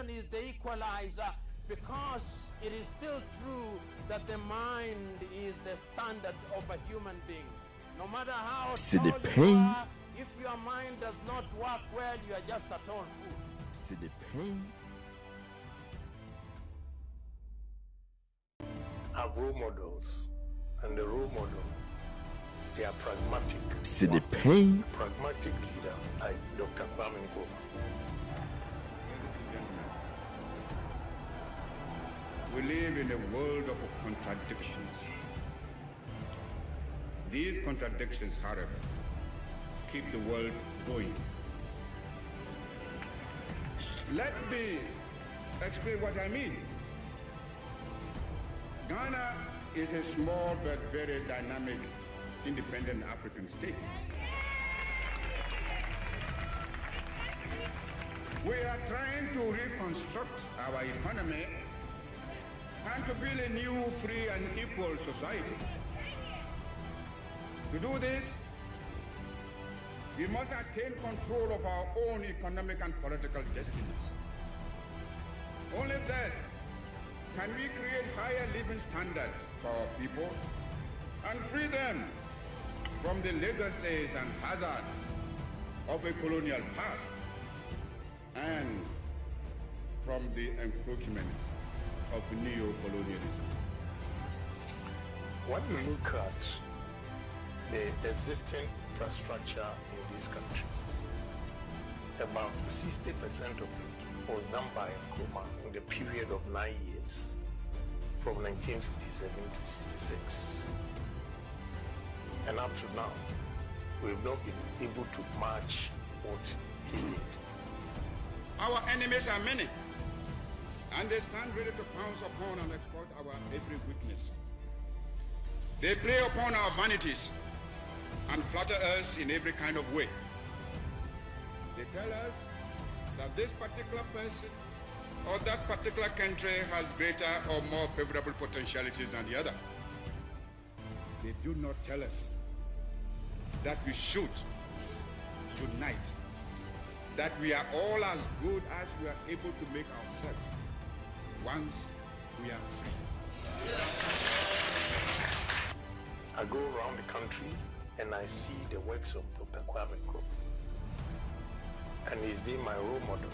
education is the equalizer, because it is still true that the mind is the standard of a human being. No matter how tall you are, if your mind does not work well, you are just a tall fool. See the pain. Have role models, and the role models, they are pragmatic. See the pain. A pragmatic leader like Dr. Kwame Nkrumah. We live in a world of contradictions. These contradictions, however, keep the world going. Let me explain what I mean. Ghana is a small but very dynamic, independent African state. We are trying to reconstruct our economy and to build a new, free, and equal society. To do this, we must attain control of our own economic and political destinies. Only thus can we create higher living standards for our people and free them from the legacies and hazards of a colonial past and from the encroachments of neo-colonialism. When you look at the existing infrastructure in this country, about 60% of it was done by Nkrumah in the period of 9 years, from 1957 to 66. And up to now, we've not been able to match what he did. Our enemies are many, and they stand ready to pounce upon and exploit our every weakness. They prey upon our vanities and flatter us in every kind of way. They tell us that this particular person or that particular country has greater or more favorable potentialities than the other. They do not tell us that we should unite, that we are all as good as we are able to make ourselves once we are free. I go around the country and I see the works of Dr. Kwame Nkrumah, and he's been my role model.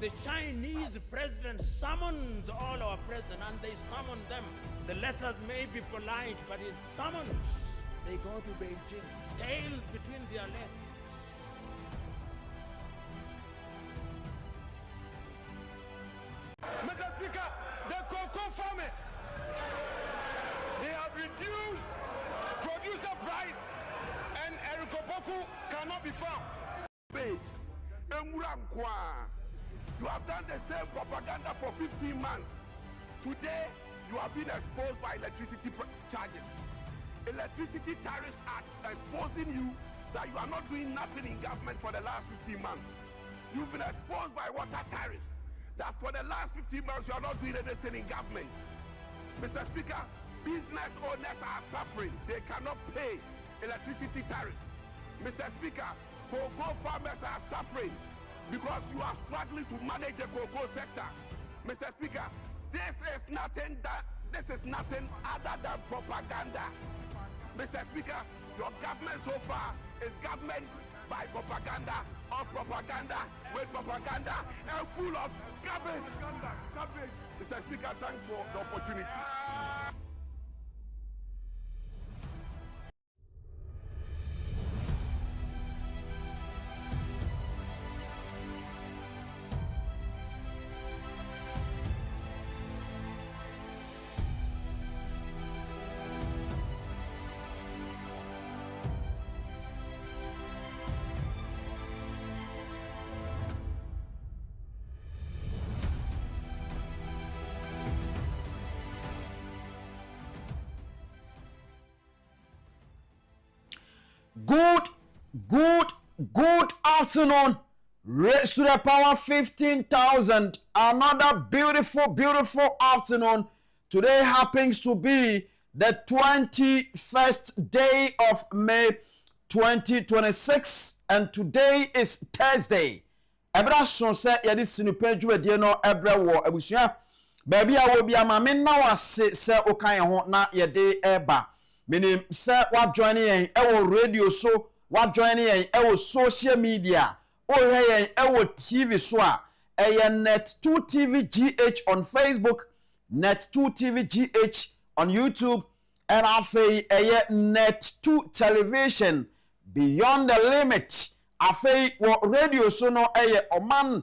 The Chinese president summons all our presidents, and they summon them. The letters may be polite, but it's summons. They go to Beijing, tails between their legs. Mr. Speaker, the cocoa farmers, they have reduced producer price, and Erikoboku cannot be found. You have done the same propaganda for 15 months. Today, you have been exposed by electricity charges. Electricity Tariffs Act exposing you that you are not doing nothing in government for the last 15 months. You've been exposed by water tariffs, that for the last 15 months you are not doing anything in government. Mr. Speaker, business owners are suffering. They cannot pay electricity tariffs. Mr. Speaker, cocoa farmers are suffering because you are struggling to manage the cocoa sector. Mr. Speaker, this is nothing other than propaganda. Mr. Speaker, your government so far is government by propaganda, or propaganda with propaganda, and full of garbage. Mr. Speaker, thanks for the opportunity. Good afternoon. Raised to the power 15,000. Another beautiful afternoon. Today happens to be the 21st day of May 2026, and today is Thursday. Ebra so say yedi sinupe dwuadie no ebra wo abusua baabi a wo bia ma me na wase se okan ho na yede eba menim se wa join yen ewo radio so wa join yen ewo social media o he yen ewo TV so a Net2 TV GH on Facebook, Net2 TV GH on YouTube, and afei Net2 television beyond the limit. Afei wo radio so no Oman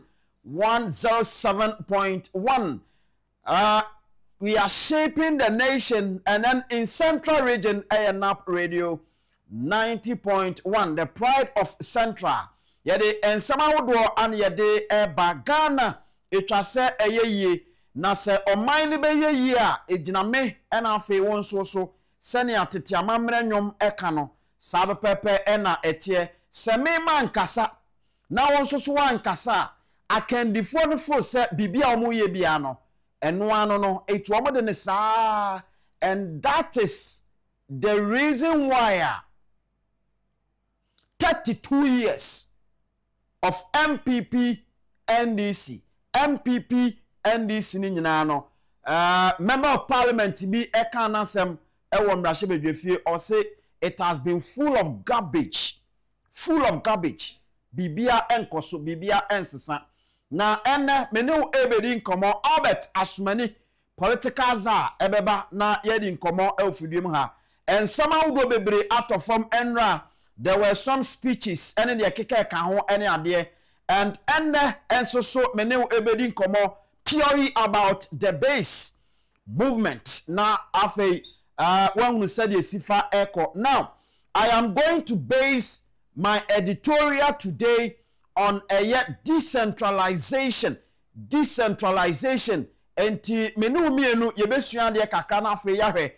107.1. We are shaping the nation, and then in Central region NAP radio 90.1, the pride of Central. Yede ensama wodo an yede Ghana etwa se ye na se oman ne be ye a ejina me na afei won so sene atete amamre nwom eka no sabepepe na etie se me man kasa na won so wankasa akandifo no fo se bibia omo ye bia no eno ano no etu omo de ne saa, and that is the reason why 32 years of MPP NDC ni nyina no member of parliament bi eka nasem ewo mrahye bedwefie or say it has been full of garbage bibia enkoso bibia ensesa na ene mene ebedi nkomo Albert Asumani political za ebeba na yedi nkomo efudiem ha ensama wudo bebre atofom enra. There were some speeches and the keke ka ho any ade, and so many ebedi nkomo purely about the base movement na afei when we said sifa echo. Now I am going to base my editorial today on decentralization enti menu mienu yebesua de kakra na afei yahwe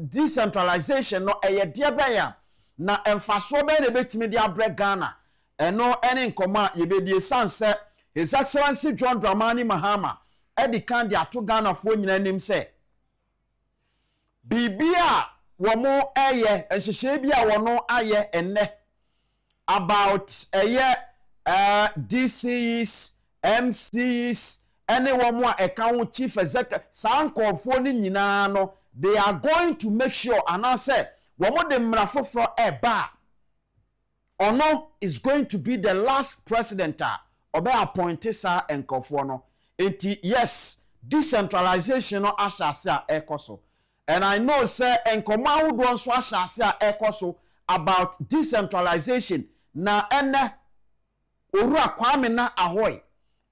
decentralization no de baya na emfaso be ne betimi de abre Ghana eno ene nkoma yebedie sanse His Excellency John Dramani Mahama edikan de ato Ghana fo nyina nim se bibia womo enhyehyɛ bia wono aye enne about DCs, MCs, ene womo a account chief executive sankofo ni nyina no, they are going to make sure anase womo de mrafofro eba ono is going to be the last president obe appointed sa enkofo no. Enti yes, decentralization no ashase a ekoso, and I know say enkoma wudon so ashase a ekoso about decentralization na ene Orua Kwame na ahoy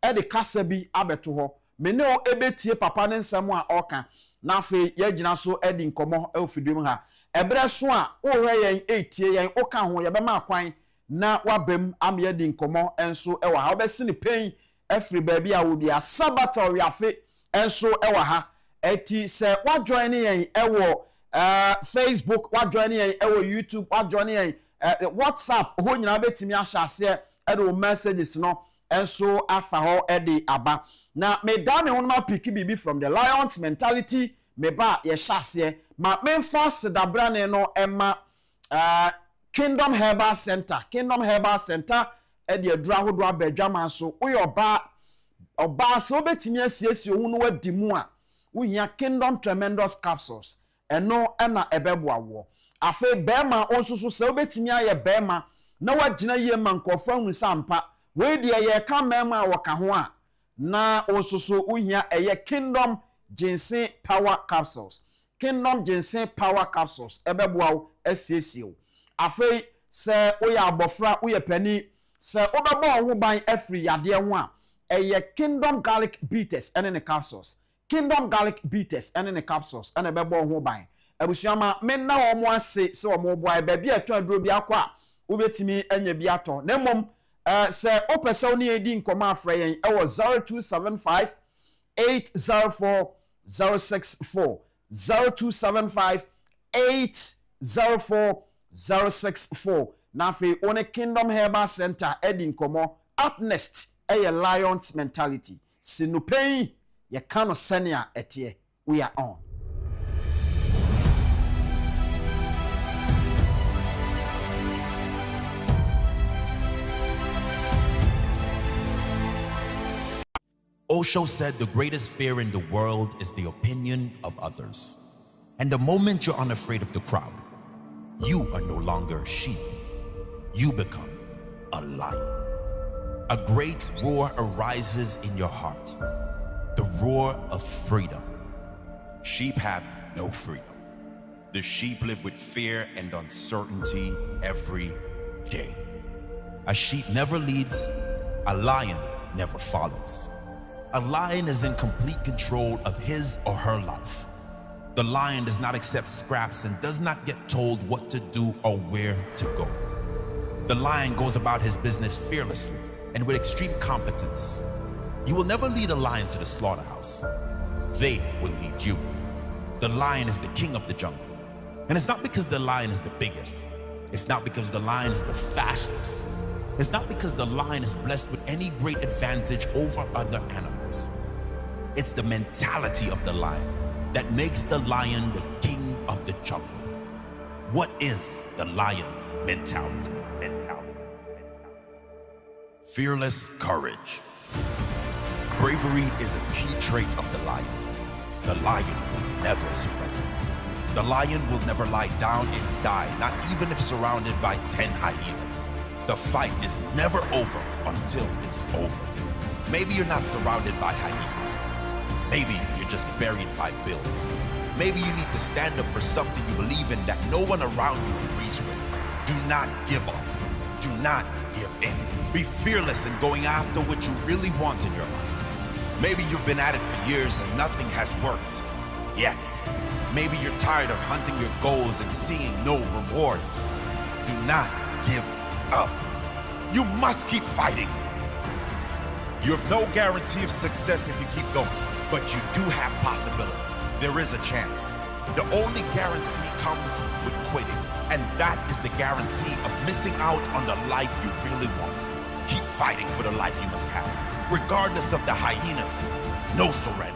e de kasa bi abeto ho mene o ebetie papa ne nsem a oka na afi yagina so e di nkomo efidum ha ebre so a wo hwe yen etie yen oka ho ye be ma kwan na wabem am ye di nkomo enso e wa ha obesi ne pen efri baabi a wo bia sabata oriafe enso e wa ha eti se wa join yen e wo Facebook, wa join yen e wo YouTube, wa join yen WhatsApp ho nyina betimi ahyase edo messages no enso afa ho edi aba na me da me honma piki bibi from the Lions mentality me ba ye hyase ma me fast dabrane no ema Kingdom Herbal Center edi adura hodo abadwama so uyo oba se obetimi asiesie hu no wadi mu a uhia Kingdom Tremendous Capsules eno na ebeboa wo afi bema onsusu se obetimi aye bema na wagina ye mankofo hu sampa we de ye ka mema woka ho a na onsusu uhia Kingdom Ginseng Power Capsules ebeboa wo asiesie wo afi se oya abofra oya pani se obebo ho ban afri yade ho a Kingdom Garlic Bitters and the capsules and the capsules and ebebo ho ban abusuama men na omo ase se omo boy ba bia to aduro bi akwa ubetimi anya bi ato na mom se opese oni edi nkoma afra yen e wo 0275 804 064 0275 804 064 na afei one Kingdom Herbal Center Eddie Nkomo up next lions mentality si no pain ye kano senia etie. We are on. Osho said the greatest fear in the world is the opinion of others. And the moment you're unafraid of the crowd, you are no longer a sheep. You become a lion. A great roar arises in your heart, the roar of freedom. Sheep have no freedom. The sheep live with fear and uncertainty every day. A sheep never leads, a lion never follows. A lion is in complete control of his or her life. The lion does not accept scraps and does not get told what to do or where to go. The lion goes about his business fearlessly and with extreme competence. You will never lead a lion to the slaughterhouse. They will lead you. The lion is the king of the jungle. And it's not because the lion is the biggest. It's not because the lion is the fastest. It's not because the lion is blessed with any great advantage over other animals. It's the mentality of the lion that makes the lion the king of the jungle. What is the lion mentality? Fearless courage. Bravery is a key trait of the lion. The lion will never surrender. The lion will never lie down and die, not even if surrounded by 10 hyenas. The fight is never over until it's over. Maybe you're not surrounded by hyenas. Maybe you're just buried by bills. Maybe you need to stand up for something you believe in that no one around you agrees with. Do not give up. Do not give in. Be fearless in going after what you really want in your life. Maybe you've been at it for years and nothing has worked yet. Maybe you're tired of hunting your goals and seeing no rewards. Do not give up. You must keep fighting. You have no guarantee of success if you keep going, but you do have possibility. There is a chance. The only guarantee comes with quitting, and that is the guarantee of missing out on the life you really want. Keep fighting for the life you must have, regardless of the hyenas. No surrender.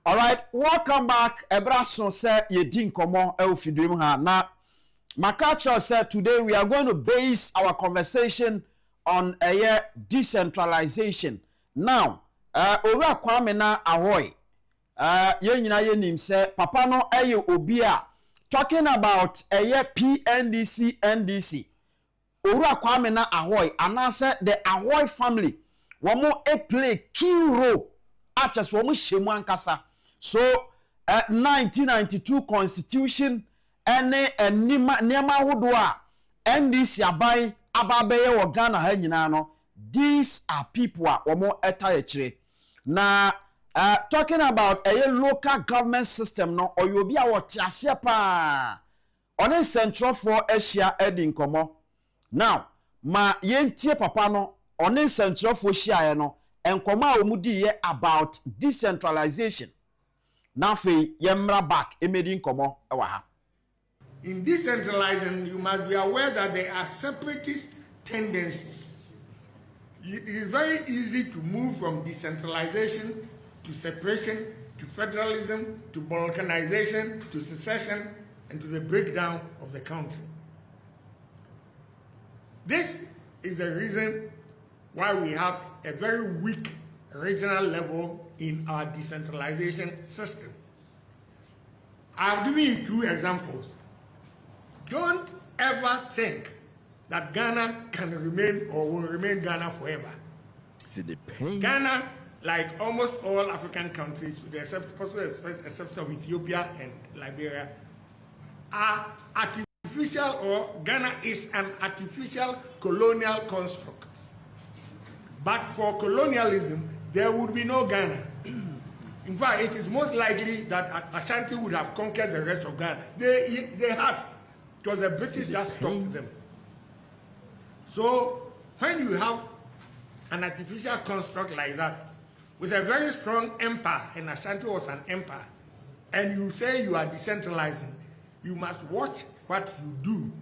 All right, welcome back. Ebraso said ye din komo e ofidum ha na Makacho said today we are going to base our conversation on a decentralization. Now, ora kwame na ahoy. Ye nyina ye nim say papa no eye obi a talking about a PNDC NDC. Ora kwame na ahoy anase the Ahoy family womo e play key role at as womo shemu ankasa. So, 1992 Constitution, ene niyama hudwa, NDC ababeye wa Ghana henyina no. These are people wamo etayechire. Na talking about a local government system no, oyobi a wotiasia pa. One central for Asia Eddie Nkomo. Now, ma yentie papa no, one central for Asia no, Nkoma omudi ye about decentralization. Nafi yemra back emedi nkomo ewa ha. In decentralizing, you must be aware that there are separatist tendencies. It is very easy to move from decentralization to separation to federalism to balkanization to secession and to the breakdown of the country. This is the reason why we have a very weak regional level in our decentralization system. I'll give you two examples. Don't ever think that Ghana can remain or will remain Ghana forever. Ghana, like almost all African countries, with the possible exception of Ethiopia and Liberia, are artificial, or Ghana is an artificial colonial construct. But for colonialism, there would be no Ghana. In fact, it is most likely that Ashanti would have conquered the rest of Ghana. They had. It was the British that stopped them. So when you have an artificial construct like that, with a very strong empire, and Ashanti was an empire, and you say you are decentralizing, you must watch what you do.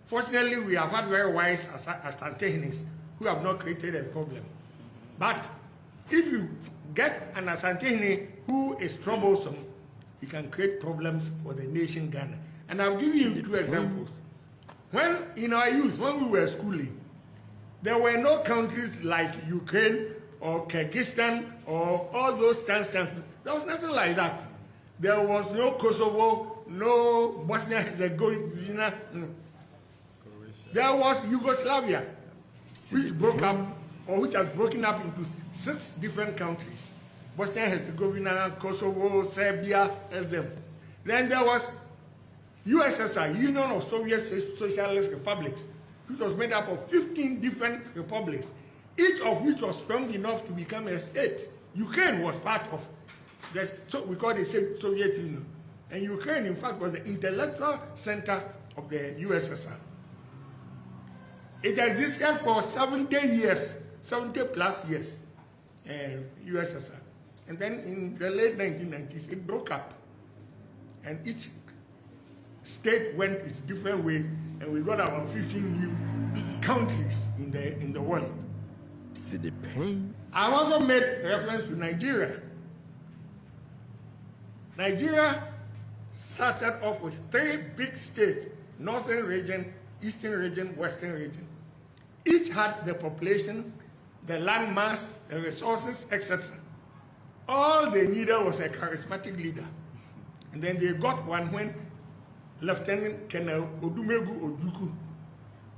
Fortunately, we have had very wise Asantehines who have not created a problem. But if you get an Asantehine who is troublesome, he can create problems for the nation Ghana. And I'll give you 2 examples. When in our youth, when we were schooling, there were no countries like Ukraine or Kyrgyzstan or all those countries. There was nothing like that. There was no Kosovo, no Bosnia-Herzegovina. There was Yugoslavia, which broke up, or which has broken up into 6 different countries. Bosnia-Herzegovina, Kosovo, Serbia, and them. Then there was USSR, Union of Soviet Socialist Republics, which was made up of 15 different republics, each of which was strong enough to become a state. Ukraine was part of this, so we call it the Soviet Union. And Ukraine, in fact, was the intellectual center of the USSR. It existed for 70 years, 70 plus years, USSR. And then in the late 1990s, it broke up. And each state went its different way, and we got about 15 new countries in the world. I also made reference to Nigeria. Nigeria started off with 3 big states: Northern region, Eastern region, Western region. Each had the population, the land mass, the resources, etc. All they needed was a charismatic leader. And then they got one when Lieutenant Colonel Odumegu Ojukwu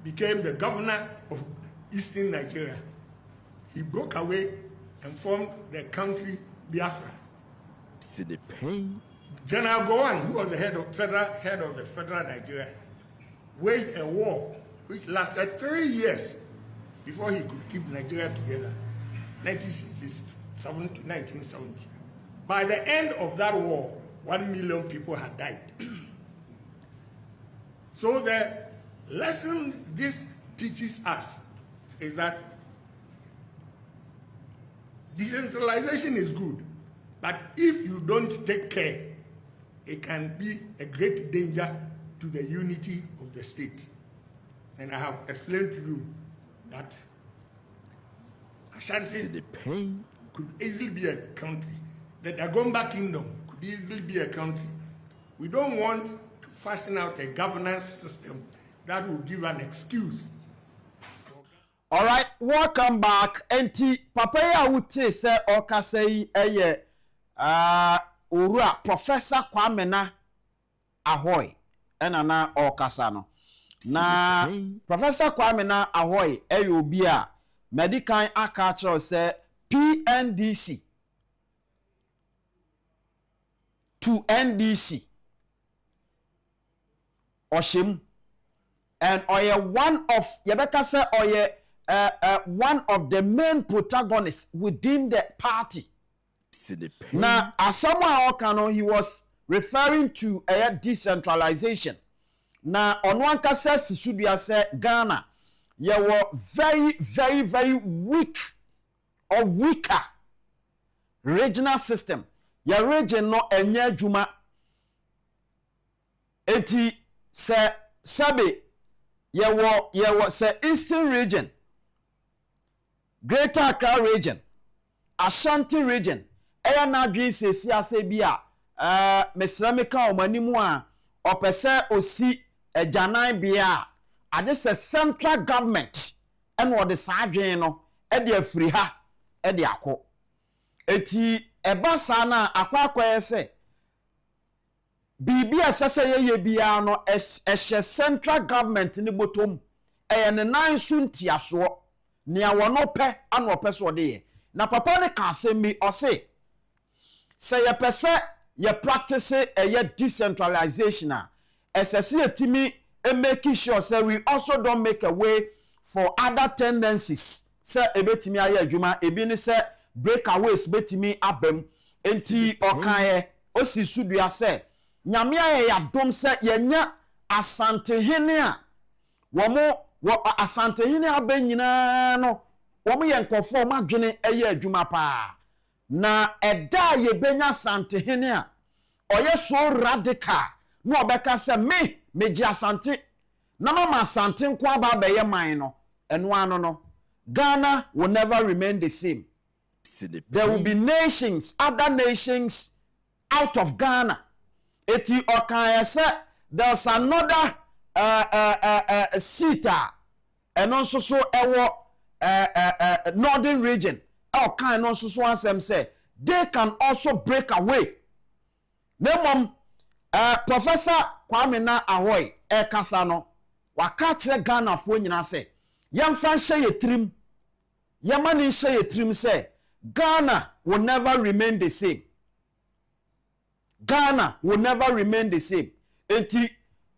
became the governor of Eastern Nigeria. He broke away and formed the country Biafra. General Gowon, who was the head of the federal Nigeria, waged a war which lasted 3 years before he could keep Nigeria together, 1967 to 1970. By the end of that war, 1 million people had died. So the lesson this teaches us is that decentralization is good, but if you don't take care, it can be a great danger to the unity of the state. And I have explained to you that Ashanti could easily be a country. The Dagomba Kingdom could easily be a country. We don't want to fashion out a governance system that will give an excuse. All right, welcome back. Enti papa ya wuti se okasei eye Ura Professor Kwamena Ahoy enana okasa no. Na Professor Kwamena Ahoy obi a medical aka kire se PNDC to NDC Oshim, and oye one of yebeka se oye one of the main protagonists within the party. Now, as someone he was referring to a decentralization. Now, on one case, it should be say Ghana, you were very, very, very weak or weaker regional system. Your region no enye juma. Eti se sabe you were se Eastern region, Greater Accra region, Ashanti region. Eya na dwi sesi ase bia mesramika omanimu a opese osi ejanan bia ade se central government eno ode saadwen no e de afiri ha e de akọ eti eba sa na akwa se bibi asese ye bia no ehye central government ni botom eye ne nan so ntiaso ne awono pe ana opese ode ye na papa ne ka asemi ose say ye pese ye practice a decentralization esese etimi make sure say we also don't make a way for other tendencies say ebetimi aye adwuma ebi ni say breakaways betimi abem enti okaye osi sudua say nyame aye yadom say yenya asantehene a wo asantehene abanyina no wo ye nkofo ma dwene aye adwuma pa na eda ye benya asantehene a oye so radical no obeka say meji asante na mama asante nko aba be ye man no eno ano no Ghana will never remain the same. There will be nations, other nations out of Ghana. Eti okaya say there's another seat and also so northern region. Okay, and also so ansem say they can also break away. Nemom Professor Kwame na Ahoy kasa no waka kire Ghana fo nyina say yamfa hye yetrim yamani hye yetrim say Ghana will never remain the same. Ghana will never remain the same. Enti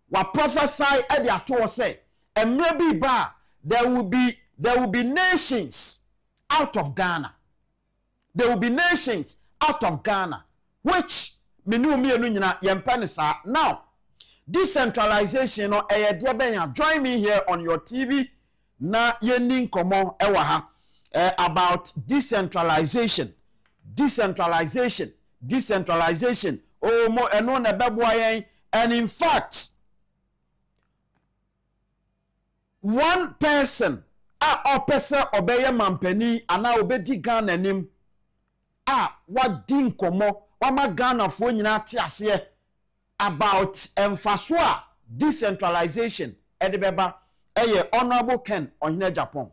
wa prophesy e dey ato say emre bi ba there will be nations out of Ghana. There will be nations out of Ghana which menu nyina yempanisa. Now decentralization no eyede benya join me here on your TV na yeni nkomo ewa ha about decentralization oh mo eno na beboa yen. And in fact one person a opesa obeye mampani ana obedi Ghana nim wadi nkomo wama Ghana fo nyina te ase about emfaso a decentralization edebeba Honorable Ken Ohene Agyapong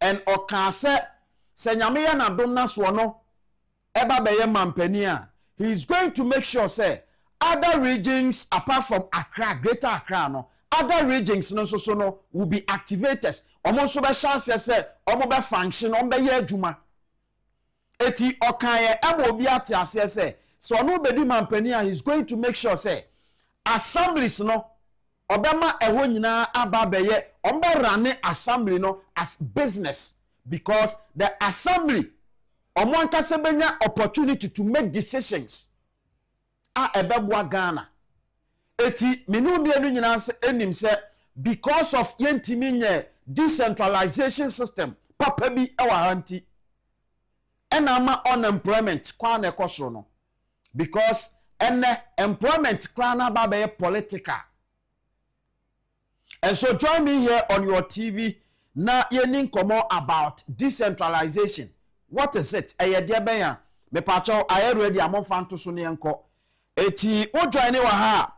and okase se nyame ya na dom na so no eba beye mampani a he is going to make sure say other regions apart from Accra, Greater Accra no other regions no so no will be activators omo so be chance say omo be function omo be ye adwuma eti okaye ema obi ate ase say so no be di mampani a he is going to make sure say assemblies no obema eho nyina aba beye ombe run assembly no as business because the assembly omonka se benya opportunity to make decisions ebebwa Ghana eti menu mienu nyina se enim se because of yentimi nye decentralization system papa bi ewa hanti enama unemployment kwa na ekosoro no because employment kwa na ba be political. And so join me here on your TV na yenin komo about decentralization. What is it? Eyede ben ya me pacho aye ready amon to so ne enko. Eti o join wa ha.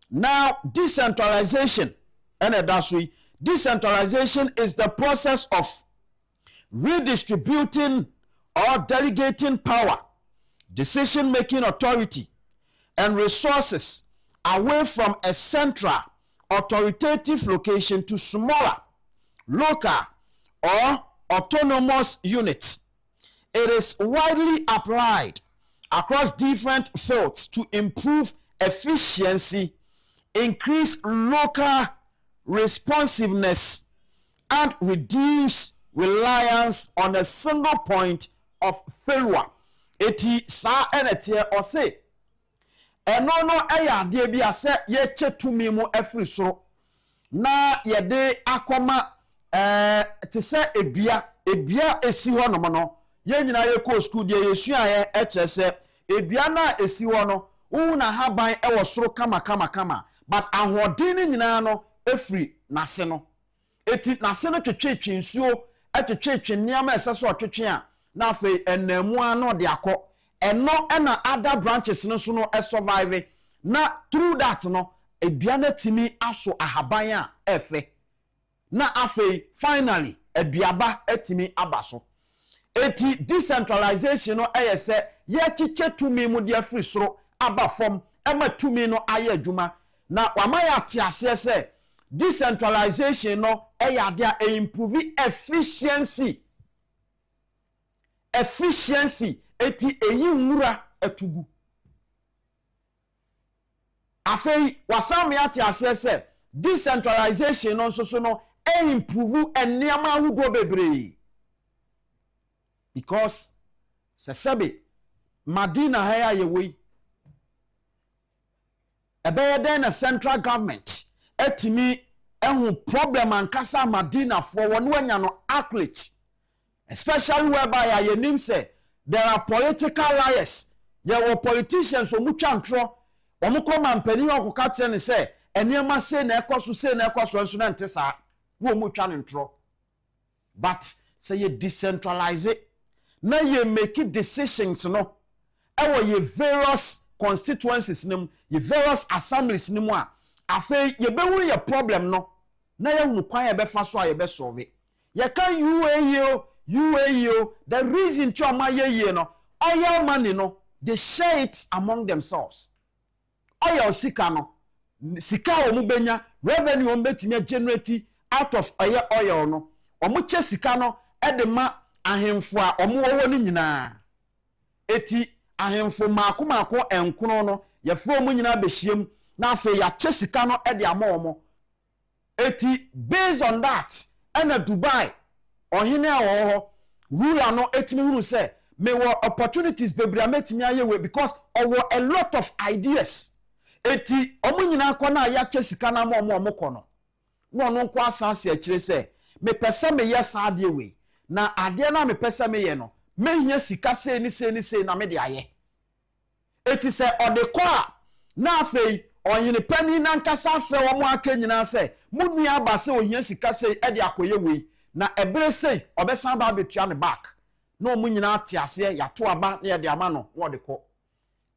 Now decentralization decentralization is the process of redistributing or delegating power, decision-making authority and resources away from a central authoritative location to smaller, local, or autonomous units. It is widely applied across different fields to improve efficiency, increase local responsiveness, and reduce reliance on a single point of failure. Eti sa enetie ose eno no eya de bia se ye chetumi mu afri soro na ye de akoma te se edua esi ho no no ye nyina ye ko school de ye sua ye eche se edua na esi ho no una haban ewo soro kama but ahoden ni nyina no efri nase no eti nase no twetwetwe nsuo etwetwe niam eseso otwetwe a na fe enamu ano de akọ eno na other branches no so no survive na through that no edua na timi aso ahaban a efe na afe finally eduaba etimi abaso eti decentralization no eyese ye chiche tumi mu de free soro aba fom ema tumi no aye adwuma na wamaya tiase se decentralization no eyade a improve efficiency eti eyi nwura atugu afei wasame ate ase se decentralization no so no improve eniama ahugo bebre because sesebe madina haya yewe ebeye den na central government etimi ehu problem ankasa madina for wonu anya no accurate especially whereby ya nim say there are political liars your politicians omutwa ntro omukoma mpani okoka kire ne say eniema say na ekoso say na ekoso nso na ntesa wo mutwa ntro but say you decentralize it na you make decisions no ewo ye various constituencies nim ye various assemblies nim a afei ye be wuri ye problem no na ye hunu kwan ye be fa so a ye be solve ye kan UAE the reason choma ye no oil money no they share it among themselves oil sika no sika o mu benya revenue o betimi generate out of oil no omu che sika no edema ahemfo a omu wo ni nyina eti ahemfo maako enkono no ye fo mu nyina behiem na afa ya che sika no ede ama eti based on that na Dubai ohine awo ruler no etimi hunu say me were opportunities bebre ametimi ayewe because owo a lot of ideas eti omunyina akona ya chesika na mo kono no nko asanse a kire say me pese me yes ade we na ade na me pese me ye no me hia sika sei ni na me de aye eti say odekwa na afei ohine pani na nkasa afa wo mo aka nyina say munu aba say ohia sika sei e de akoye we na ebere sei obesan ba betua ne back no munyina atiase ya to aba na ye de ama no wo de ko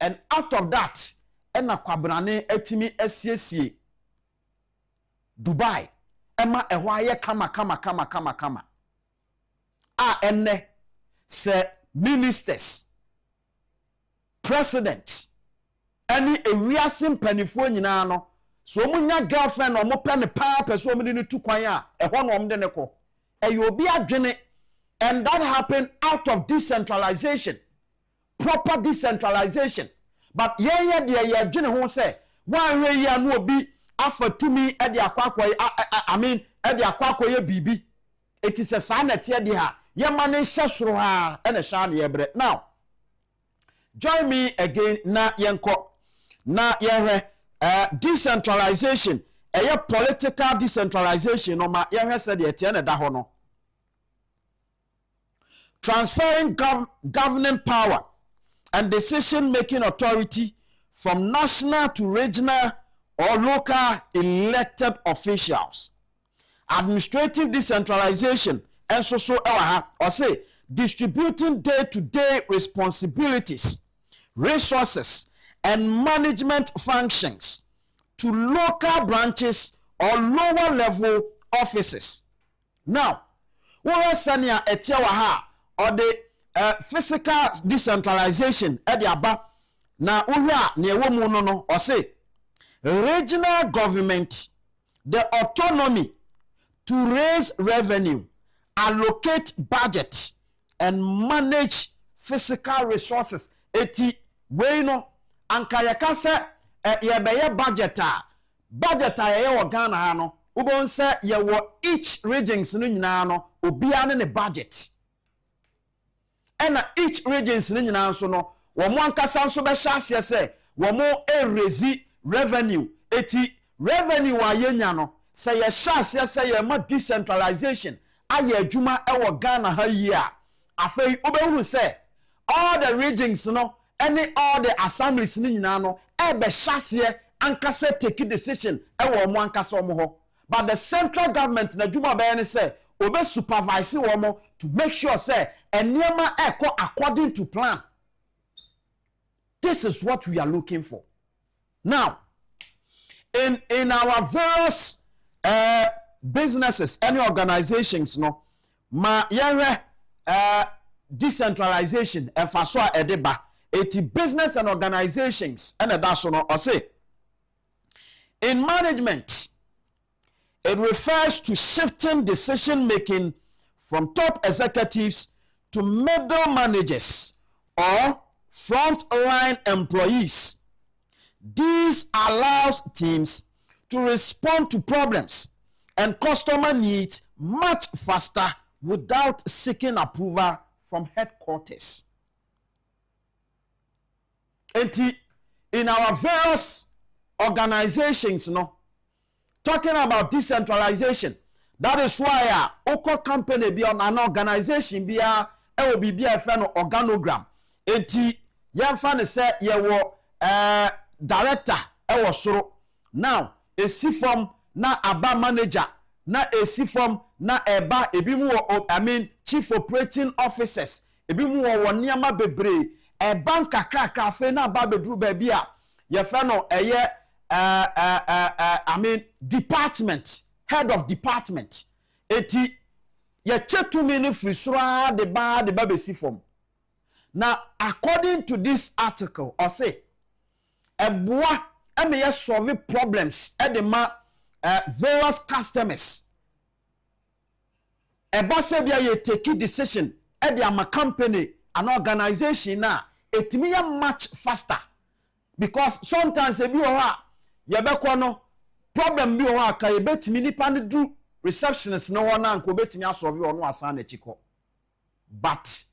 and out of that ena kwabrane atimi asiesie Dubai ema ehwo aye kama a enne se ministers president ani ewiase mpanifo nyina no so munya girlfriend no mo pe ne pa person mo ni tu kwan a ehwo no mo de ne ko eyobi adwene and that happened out of decentralization proper decentralization but ye de adwene ho say wan hwe ya no obi afatumi e de akwakoy I mean e de akwakoy bibi it is a sanete de ha ye mane hyesoro ha e na sha ne yebre now join me again na yenko na yehwe decentralization political decentralization no ma yehwe said ye tie na da ho no transferring governing power and decision-making authority from national to regional or local elected officials. Administrative decentralization and so or say distributing day-to-day responsibilities, resources, and management functions to local branches or lower level offices. Now, what sania etiawa or the physical decentralization at the aba na uhra ne ewomu no or say regional government the autonomy to raise revenue, allocate budget and manage physical resources eti we no anka yakase yebeye budget ye wo Ghana ha no ubon se ye wo each regions no nyina no obia ne budget and each regions ni nyina nso no wo mo ankasa nso be hya ase se wo mo erezi revenue eti revenue wa yenya no se ye hya ase se ye ma decentralization aye adwuma e wo Ghana ha yi a afei obehuru se all the regions no any all the assemblies ni nyina no e be hya ase ankasa take decision e wo mo ankasa mo ho but the central government na adwuma be ne se obe supervise wo mo to make sure say eniema eko according to plan. This is what we are looking for. Now, in our various businesses, any organizations, no, ma yere decentralization and faswa edeba. Eti business and organizations and that's no or say in management. It refers to shifting decision making from top executives to middle managers or frontline employees. This allows teams to respond to problems and customer needs much faster without seeking approval from headquarters. And in our various organizations, talking about decentralization, that is why oko company be on an organization be a will be a friend organogram. Enti yamfa ne say yewo director ewo soro. Now esi form na aba manager na esi form na eba ebi mu chief operating officers ebi mu wo niama bebre eba kakra fe na aba bedru ba bia ye fa no eye department, head of department. Eti ye chetu mini frisura de ba besi form. Now, according to this article, or say, eboa eme solve problems edema various customers. Eba se bia ye take decision edi ama company, an organization na etimi ya much faster, because sometimes ebi oha yebekwa no problem bi oha ka yebetimi nipa ne do receptionist no one anko betimi asolve ono asan na chiko. But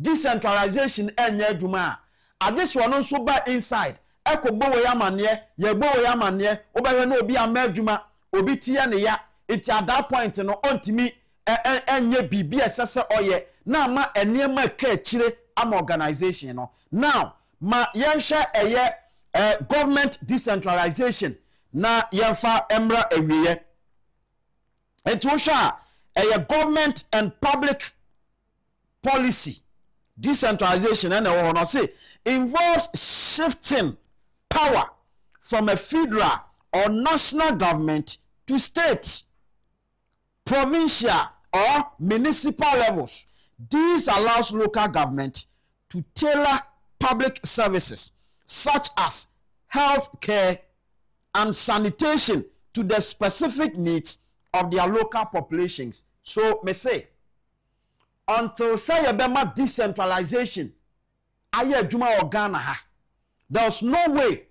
decentralization enye adwuma a this one so ba inside ekobo we yamane yebo we yamane obehwe na obi ama adwuma obi tie ne ya enti at that point no ontimi enye bibi esese oye na ma enema ka chire am organization no. Now ma yensha eye government decentralization na yemfa emra ewiye enti wo sha eye government and public policy decentralization and I say involves shifting power from a federal or national government to state, provincial or municipal levels. This allows local government to tailor public services such as health care and sanitation to the specific needs of their local populations. So me say until say yebema decentralization aye adwuma organa ha, there's no way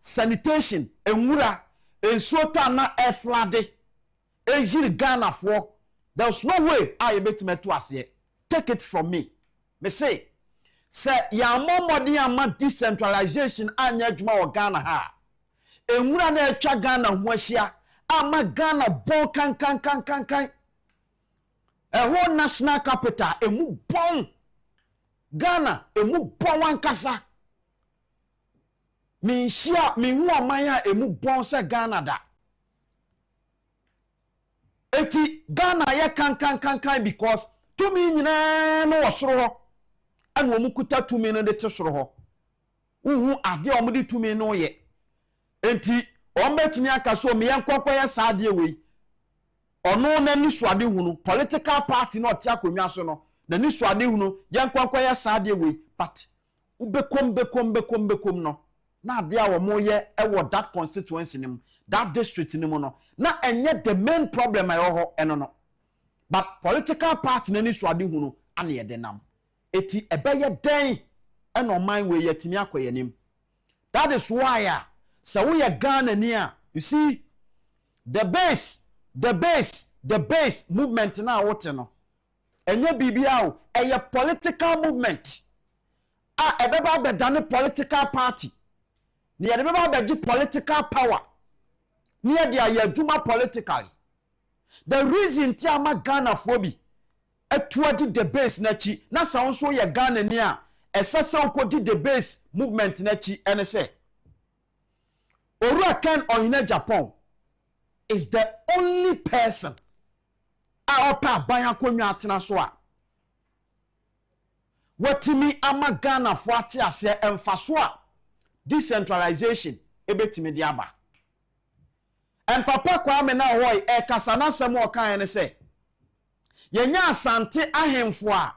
sanitation enwura ensuota na eflade ejiri Ghana for, there's no way yebetime to ase. Take it from me say ya momodi ama decentralization anya adwuma organa ha enwura na etwa Ghana ho ahia ama Ghana bon kan a whole national capital emu bon Ghana emu bon wankasa minhia minhu amanya emu bon se Ghana da eti Ghana ye kan because tumi nyina no wosoro ho ana omu kuta tumi no de tesoro ho uhu ade omu de tumi no ye enti ombetimi aka so me yankwakwaya saade we ono na nisuade hunu political party no tia konwa so no na nisuade hunu yankwakwaya saade we but ubekom no na ade a wo moye ewo that constituency nim that district nim no na enye the main problem ayo eno no, but political party na nisuade hunu ane ye denam eti ebeye den eno man we yetimi akoyenim. That is why so we are Ghana near, you see the base movement now what no enye bibia a political movement ebeba be dane political party ne ebeba be political power near the ayaduma politically. The reason tiama Ghana phobi etuadi the base na chi na sa nso ye Ghana near esese okodi the base movement na chi ene say Ken or in Agyapong is the only person opa banyakonwa atena so a watimi ama Ghana fo ate ase emfaso a decentralization ebetimi di aba. And papa Kwame na hoy kasa na sem o kan ne se yenya asante ahemfo a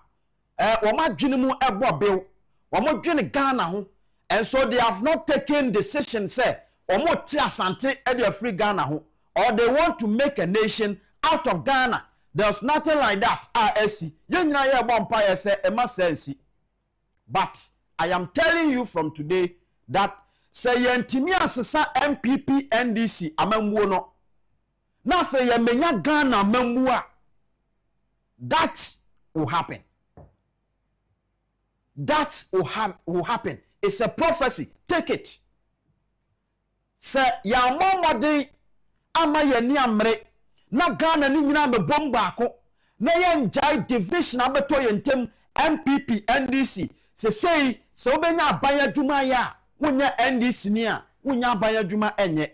wo madwene mu ebobew wo modwene Ghana ho, and so they have not taken decision say omo ti asante e dey free Ghana ho, or they want to make a nation out of Ghana. There's nothing like that. RSC yenyina ye bompa ye say e ma sense. But I am telling you from today that say yentimi asesa MPP NDC amamwo no na fe ye menya Ghana amamwo that will happen. That will happen. It's a prophecy. Take it. Say ya momode ama ye ni amre na Ghana ni nyina me bomba ko na ye njai division abeto ye ntem MPP NDC say obenya abanya dwuma ya wonya NDC ni a wonya abanya dwuma enye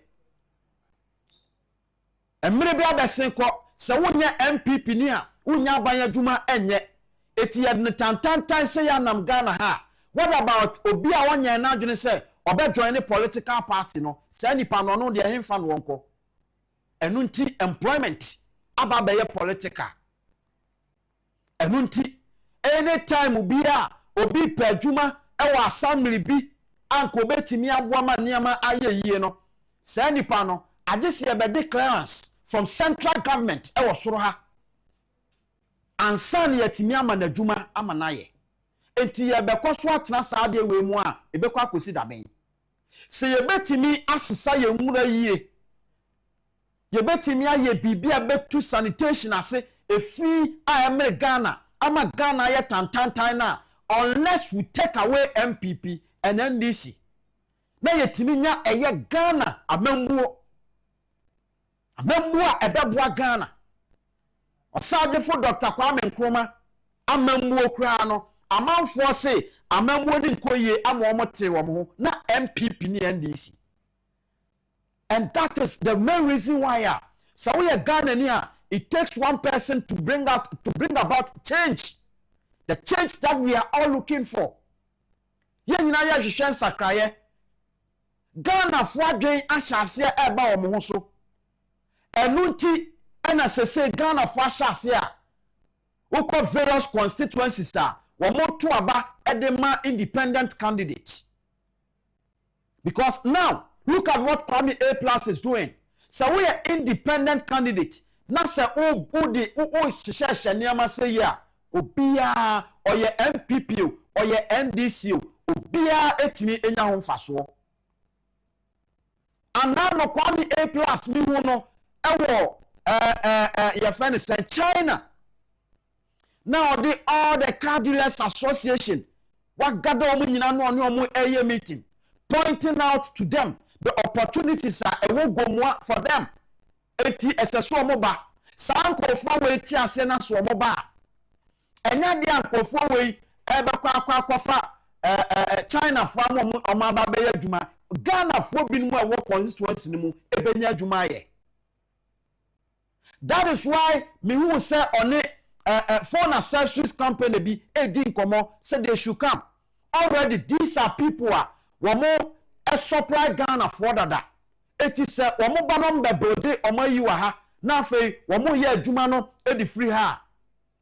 emre bia besen ko se wonya MPP ni a wonya abanya dwuma enye eti ye ne tantantan se ya nam Ghana ha. What about obi a wonya na adwene se obe join the political party no se nipa no no de hemfa no wonko enu nti employment aba be ye political enu nti anytime obi pe adwuma e wa assembly bi anko betimi aboa ma niama aye yie no se nipa no agese ye be declarance from central government e wo soro ha ansan yetimi ama na adwuma ama na ye enti ye be koso atena saade we mu a e be kwa kosi da ben se ye betimi asesa ye nwura yie ye betimi aye bibia betu sanitation ase efi a emre Ghana ama Ghana ye tantantan na unless we take away MPP and NDC na yetimi nya eye Ghana amambuo ebeboa Ghana osagefo Dr. Kwame Nkrumah amambuo kura no amanfo se amambuo ni nkoye amomote wo na MPP ni NDC. And that is the main reason why so we are Ghana here. It takes one person to bring about change. The change that we are all looking for. Ye nyina ya hwehwen sakraye. Ghana fo adwen ahyase eba wo ho so. Enu nti ena sese Ghana fo ahyase a wokọ various constituencies a wo moto aba edema independent candidates. Because now look at what Kwame A+ is doing. So we are independent candidates. Na se o sheshe niama se ya obia or ye MPP or ye NDC obia etimi enya ho mfaso. Anano Kwame A+ mi hu no ewo your friend said China. Now all the car dealers association what gather omo nyina no oni omo eye meeting pointing out to them the opportunities are ewogomwa for them. Eti eseso omo ba sankofo we ti ase na so omo ba enya de ankofo we ebekwa akwafa China fo omo aba be adwuma Ghana fo binmu a wo constituency ni mu ebenya adwuma ye. That is why me who say on phone accessories company bi edin komo say they should come. Already these are people wo mo supply Ghana for that. It is womo banom be brode omo yi wa ha na afei womo ye adwuma no e di free ha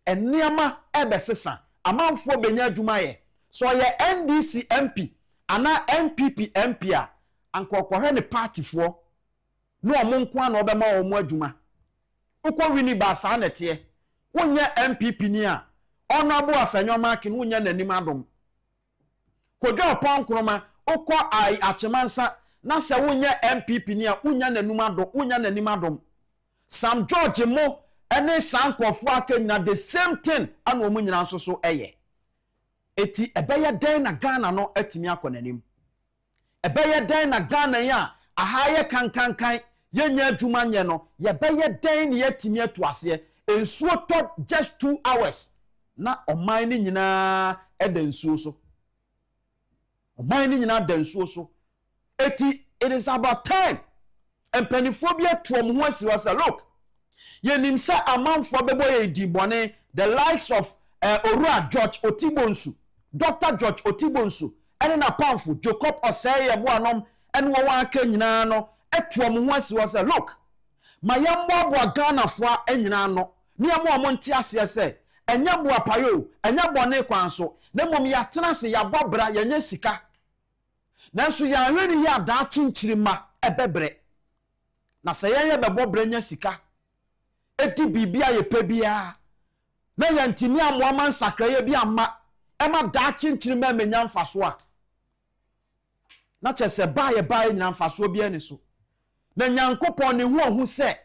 eniama ebesesa amanfo benya adwuma ye so ye NDC MP ana MPP MP a ankokɔhɛ ne party fo no omo nko ana obema omo adwuma ukɔ wini ba sa na te wonye MPP ni a honorable afanyoma kin wonye nanim adom kodwa pon kroma ukɔ ai achemansa na se wonye MPP ni a wonya nanim adom Sam George mo ene sankofo akanyina the same thing ana omu nyina nso so eye eti ebeye den na Ghana no atimi akonanim ebeye den na Ghana ya ahaye kankankan yenya adwuma nye no yebeye den ne yatimi atuase ensuo to just 2 hours na oman ni nyina edansuo so oman ni nyina dansuo so eti it is about time and peniphobia to ho asiwasa look yenim say amanfo bebo ye dibone the likes of Orua George Otibonsu Dr. George Otibonsu ene na pamfo Jacob Oseye boanom ene wo aka nyina no eto mo ho asiwasa look mayammo abo Ghana fo anyina no ne amo nti ase se enya bo apayo enya bone kwanso na mom ya tena se ya bobra yenya sika nanso ya hwani ya da chinchirima ebebre na se ye bebobra nya sika eti bibia ye pebia na ya ntimi amoama nsakra ye bi amma ema da chinchirima menya mfaso a na chese bae nyina mfaso bia ni so na nyankopon ne hu se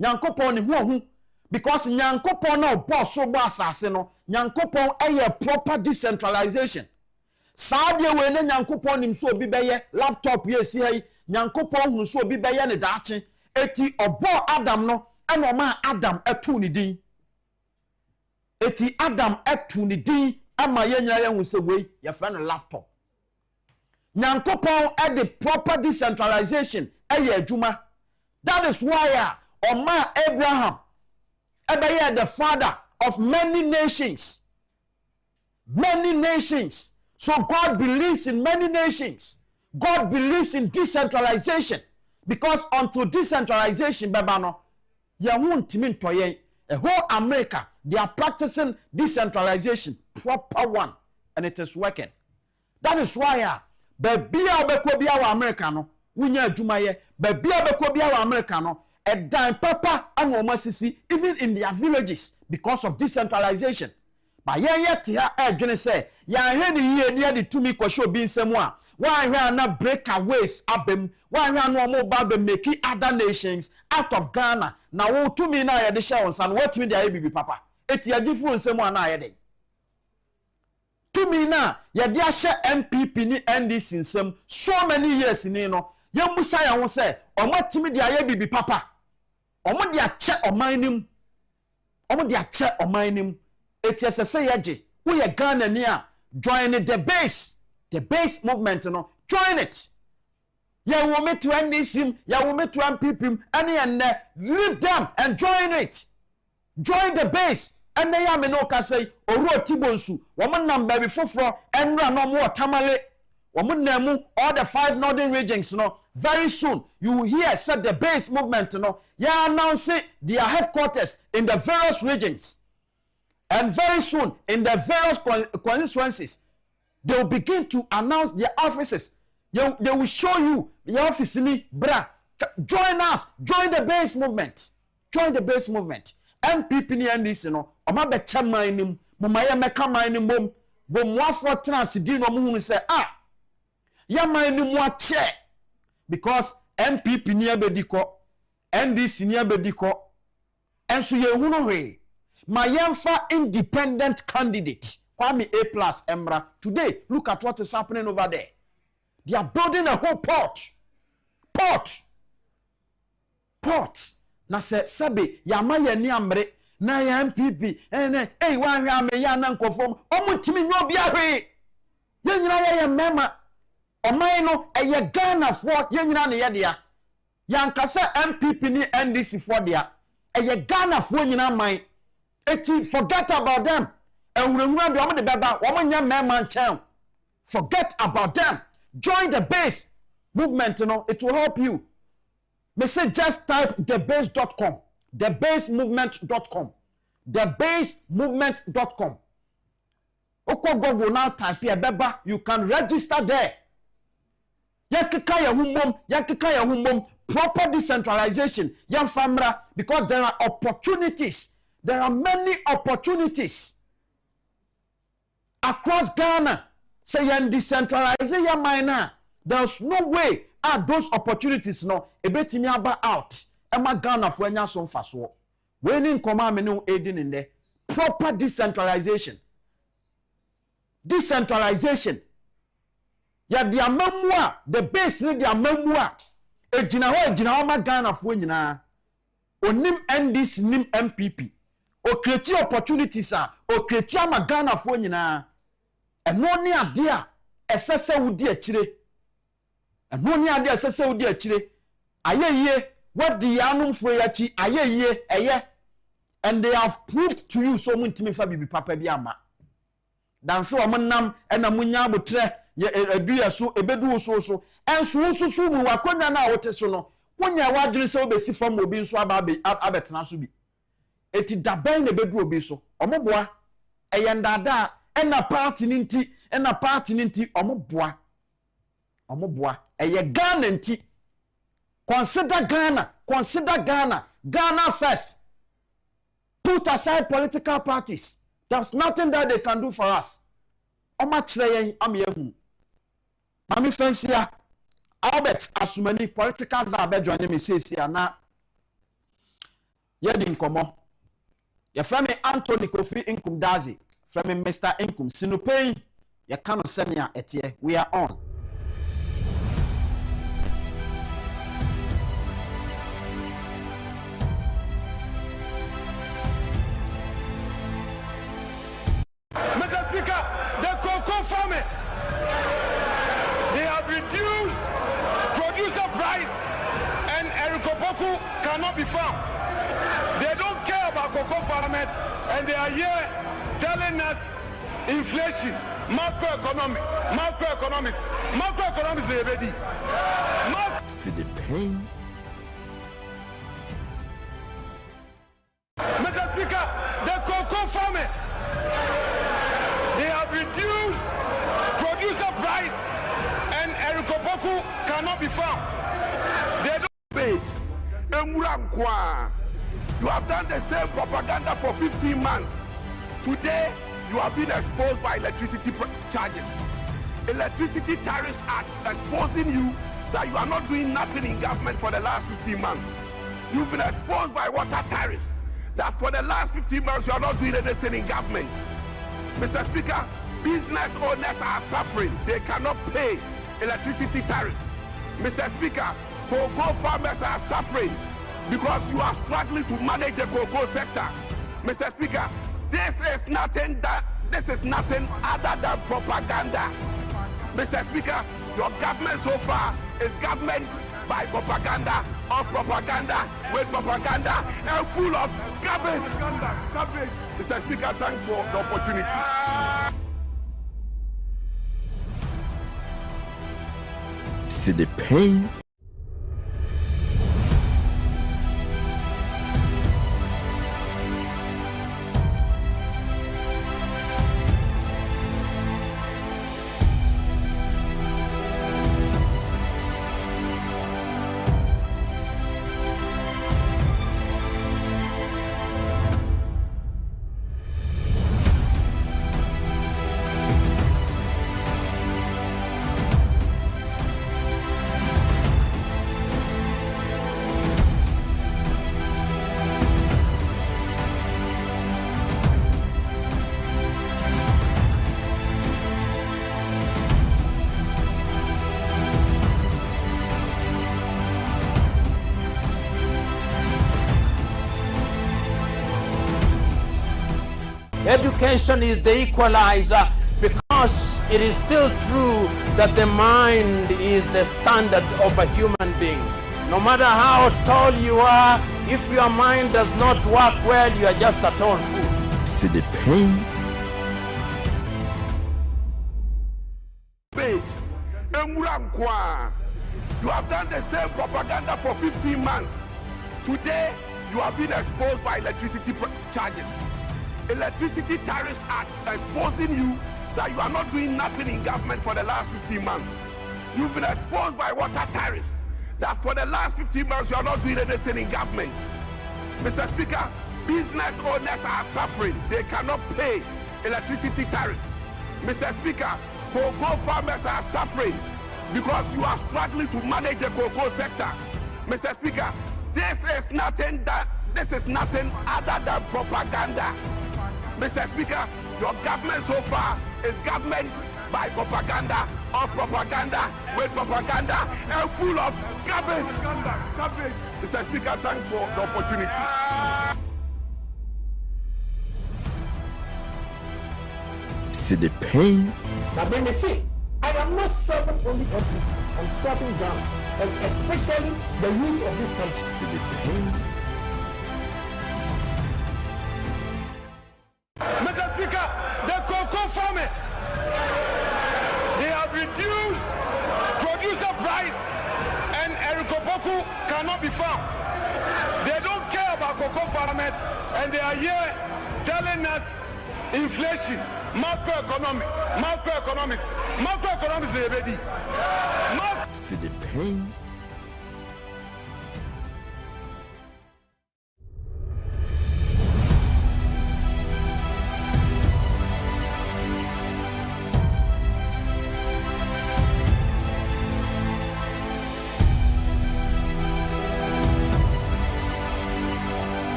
nyankopon ne hu because nyankopon na boss so bo asase no nyankopon eye proper decentralization saade we ne nyankopon nim so obi beye laptop yesi hai nyankopon hu so obi beye ne daache eti obo Adam no eno ma Adam etu ni din eti Adam etu ni din ama yenyira ye hu se we ye fa no laptop nyankopon at the proper decentralization eye adwuma. That is why Oma Abraham ebeye the father of many nations. Many nations. So God believes in many nations. God believes in decentralization. Because unto decentralization, Babano, Yahun Timin Toye, a whole America, they are practicing decentralization, proper one, and it is working. That is why baby Abekobia Americano, Winya Jumaye, baby Abekobia Americano, a dime papa and womasisi, even in their villages, because of decentralization. But yet here I say, ya here near the to me show being someone. Why here not breakaways abem? Why here no more bad making other nations out of Ghana? Now to me now the showers and what me there be papa. It ya different someone now yede. To me now ya dia share MPP ni NDC in some so many years in no. Ya musa ya won say omo timi dia be papa. Omo dia che omanim. Omo dia che omanim. It is a say yaje. We are Ghana near join the base movement no. Join it. Ya will meet to NDC, ya will meet to MPP, and leave them and join it. Join the base. And they are no say Oru Tibonsu, woman number before and run no more tamale. Woman nemu all the 5 northern regions no. Very soon you will hear said the base movement no. Ya announce their headquarters in the various regions. And very soon, in the various constituencies, they will begin to announce their offices. They will show you the office in bra. Join us. Join the base movement. Join the base movement. MPP ni NDC no. Oma be chairman nim. Mumaya meka man nim mom. Go mwafo transidi no muhunu say ya man nim wa che. Because MPP ni abediko, NDC ni abediko. Enso ye hunu hwe. My Yemfa independent candidate, Kwame A+ Emra. Today, look at what is happening over there. They are building a whole port. Na se sabe yama ye ni amre na ya MPP wa hwe ame ya na nkofom omutimi nyo bia hwe. Ye nyina ye mema. Oman no eye Ghana for ye nyina ne ye dia. Yankasa MPP ni NDC for dia. Eye Ghana for nyina man. Forget about them. Forget about them. Join the base movement, it will help you. They say just type thebase.com. Thebasemovement.com. Thebasemovement.com. Oko Google now type here, beba, you can register there. Yakikaya humom, proper decentralization, young family, because there are opportunities. There are many opportunities across Ghana. Say you decentralize your mind. There's no way those opportunities no ebetimi aba out. Emma Ghana for enya so mfaso. When in command menu aiding in there. Proper decentralization. Decentralization. Ya dia memwa the base ni dia memwa. Ejina ho Ghana for nyina. Onim NDC nim MPP. O create opportunities o create ama Ghana fo nyina eno ne ade a esese wudi akire eno ne ade esese wudi akire ayeye wadi yanum fo yachi ayeye eye and they have proved to you so muntimi fa bibi papa bi ama danse o monnam ena munya abotre aduya so ebedu so enso mu wakonya na wote so no wonya wadwere se obesi fam obi nso abetena so bi eti daban na bedu obi so omoboa eyendada ena party ninti omoboa eye Ghana nti consider Ghana first. Put aside political parties. There's nothing that they can do for us. Oma chire yen am yehu Mami Fensia, Albert Asumani, political zabe joining me says here na Yedin Komo. Your family Anthony Kofi Inkum Dazi, from Mr. Inkum, No Pein, your cano senia etie, we are on. Mr. Speaker, the cocoa farmers, they have reduced producer price and Erikopoku cannot be found. They don't care about cocoa farmers and they are here telling us inflation, macroeconomics is ready. See the pain. Mr. Speaker, the cocoa farmers, they have reduced producer price and Erikopoku cannot be found. They don't pay. You have done the same propaganda for 15 months. Today, you have been exposed by electricity charges. Electricity Tariffs Act exposing you that you are not doing nothing in government for the last 15 months. You've been exposed by water tariffs that for the last 15 months you are not doing anything in government. Mr. Speaker, business owners are suffering. They cannot pay electricity tariffs. Mr. Speaker, cocoa farmers are suffering because you are struggling to manage the cocoa sector. Mr. Speaker, this is nothing other than propaganda. Mr. Speaker, your government so far is government by propaganda, of propaganda, with propaganda, and full of garbage. Mr. Speaker, thanks for the opportunity. See the pain. Education is the equalizer because it is still true that the mind is the standard of a human being. No matter how tall you are, if your mind does not work well, you are just a tall fool. See the pain. You have done the same propaganda for 15 months. Today, you have been exposed by electricity charges. Electricity Tariffs Act exposing you that you are not doing nothing in government for the last 15 months. You've been exposed by water tariffs that for the last 15 months you are not doing anything in government. Mr. Speaker, business owners are suffering. They cannot pay electricity tariffs. Mr. Speaker, cocoa farmers are suffering because you are struggling to manage the cocoa sector. Mr. Speaker, this is nothing other than propaganda. Mr. Speaker, your government so far is government by propaganda, of propaganda, with propaganda, and full of garbage. Mr. Speaker, thanks for the opportunity. See the pain. But then they say, I am not serving only country, I'm serving them, and especially the youth of this country. See the pain. Mr. Speaker, the cocoa farmers, they have reduced producer price and Erikopoku cannot be found. They don't care about cocoa farmers and they are here telling us inflation, macroeconomics is ready. See the pain.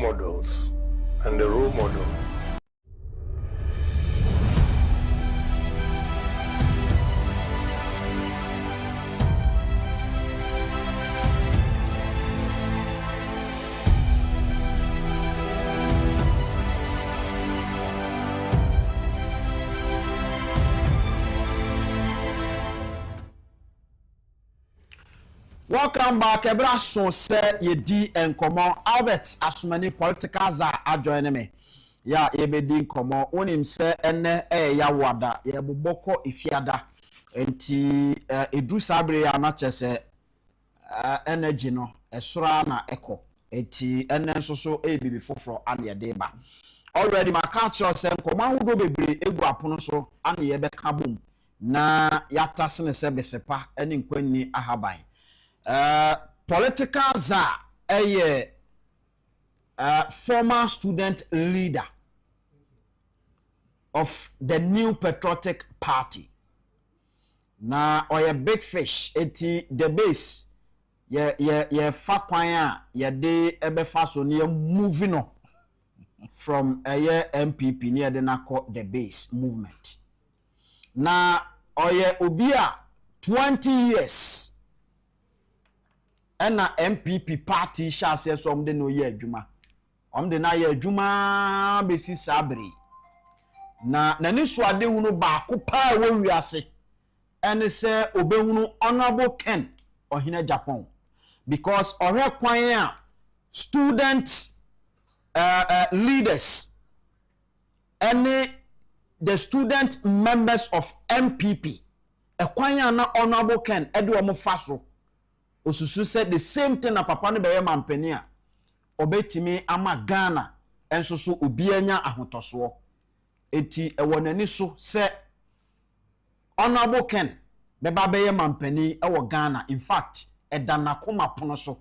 models, and the role models. Welcome back. Ebra so say ye di enkomo Albert Asumani political za ajoin me. Ya ebe di enkomo onim se ene ya wada ye boboko ifiada enti edu sabre ya na chese energy no esura na eko enti ene nso so bibi foforo ane de ba. Already my culture se enkomo ahodo bebre egu apono so ane ye be ka bom na yatasene se besepa ene nkwanni ahaban. Political za former student leader of the New Patriotic Party. Na oye big fish eti the base ye fa kwan ye de ebe fa so ne moving on from MPP near the nako the base movement. Na oye obia 20 years ena MPP party sha se so omde no ye adwuma omde na ye adwuma besi sabre na nani so ade hunu ba ko pa wo wiase ene se obehunu honorable Ken ohina Agyapong because ohwe kwan a student leaders and the student members of MPP ekwan na honorable Ken ede o mo faso osusu said the same thing na papa ne beye mampani a obetimi ama Ghana enso so obianya ahotoso eti ewonani so se honorable Ken beba beye mampani ewo Ghana in fact edana koma pono so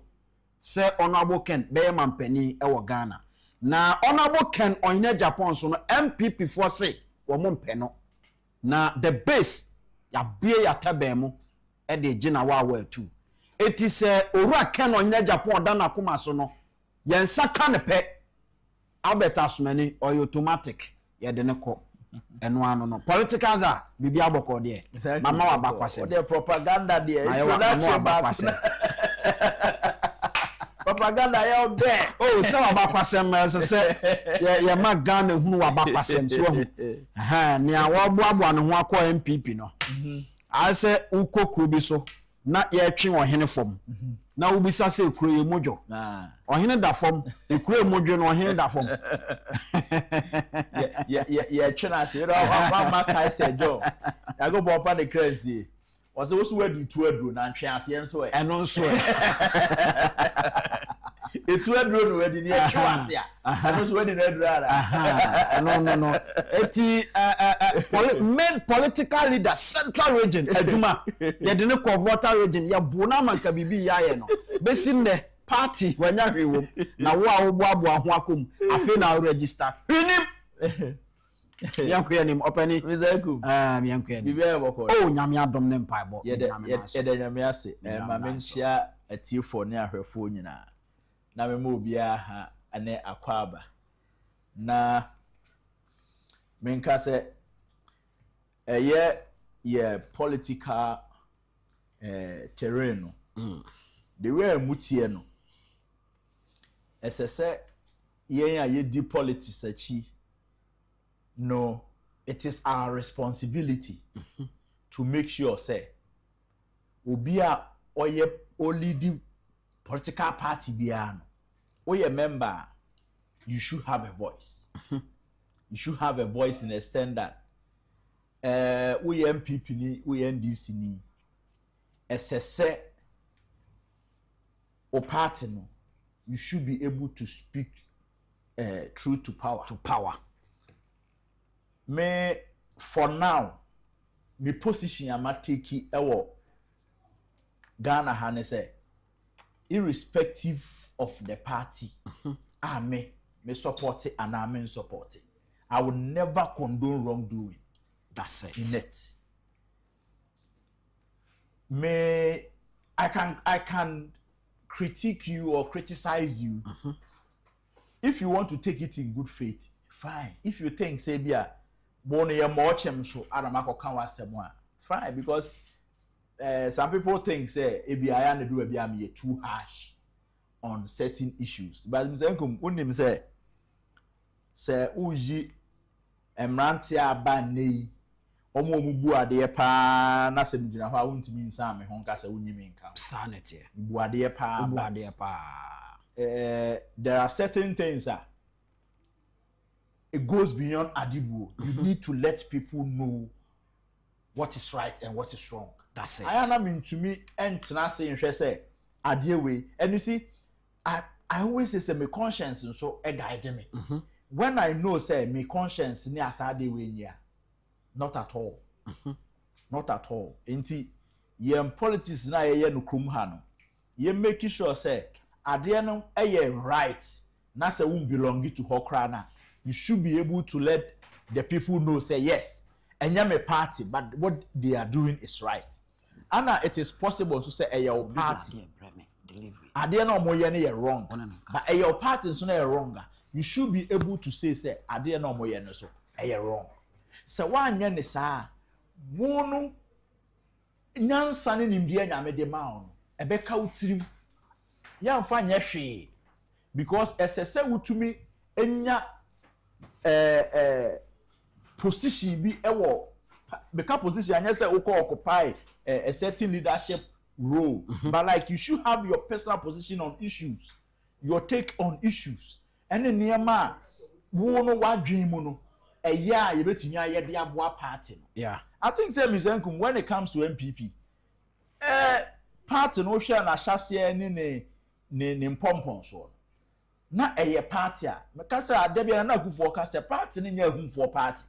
se honorable Ken beye mampani ewo Ghana na honorable Ken ohina Agyapong so no MPP for say wo mo mpeno na the base ya bie ya tabemu e de gina wa tu eti se orua Ken ohina Agyapong da na koma so no yensa ka ne pe Albert Asumani or automatic ye de ne ko eno ano no political za bibi aboko de mama wa bakwase the propaganda de introduction bakwase propaganda ya there oh se wa bakwase se ye ma Ghana hunu wa bakwase so hu ne awoboabo ne ho akọ MPP no ase ukokuru bi so na ye twe ohene fom na ubisa se ekuro ye modwo ohene da fom ekuro modwo no ohene da fom ye twe na se ro ma kai se jo ya go bo pa the crazy was wo so wadu tu aduro na ntwe ase enso eno nso etu aduro no wadi ni etwe ase a eno so wadi na aduro ara no eti main political leader central region aduma ye de ne Covota region ya bona manka bibi ya ye no besi ne party wanya hwewom na wo a wo boabo ho akom afi na register hwinim yankwe nim opani mizaku yankwe nim bibi ya boko oh nyame adom ne mpai bo ye de nyame ase ma menhia atiefo ne ahwefo nyina na me obia ha ane akwaba na menka se ye political terrain no the way mutie no esese yen a ye di politics achi no it is our responsibility to make sure say obi a oye lead political party bia no oye member you should have a voice you should have a voice in the extent that we MPP ni we NDC ni esese o party no you should be able to speak truth to power me for now me position am take ewo Ghana ha ne say irrespective of the party me support it and I support it. I will never condone wrongdoing. That's it. In it. I can critique you or criticize you if you want to take it in good faith, fine. If you think say bia born ye more chem so adamako kan wasem a, fine, because some people think say ebi aya na do ebi am ye too harsh on certain issues. But mzenkum unim say uji emranti aba nei omo bu ade pa na se mjina ho a wontimi nsa me ho nka se wonyimi nka sanity bu ade pa there are certain things it goes beyond adibu. You need to let people know what is right and what is wrong. That's it. I am mean to me and say adie way. And you see, I always say my conscience and so guide me. When I know say my conscience ni asade way nya, not at all. Not at all. Enti ye politics na ye no krum ha no. Ye make sure say adie no right. Na say won't belong to her na. You should be able to let the people know say yes. And you're a party, but what they are doing is right. And it is possible to say a your party. I didn't know more you're wrong. But a your party is not wrong. You should be able to say I didn't know more you're so a wrong. So one yen is one nyan son in India yame de maun. A beck out trim. Yan fan yashi. Because as I said to me, enya position be become position and yes occupy a certain leadership role. But like you should have your personal position on issues, your take on issues. And then near ma wono wa dream no a year you bet nya ye dia boa party. Yeah. I think say Mr. Nkum, when it comes to MPP, party no share na hyase ne pompon so. Na eye party a meka say adebia na akufo ka say party ne nya ahumfo party.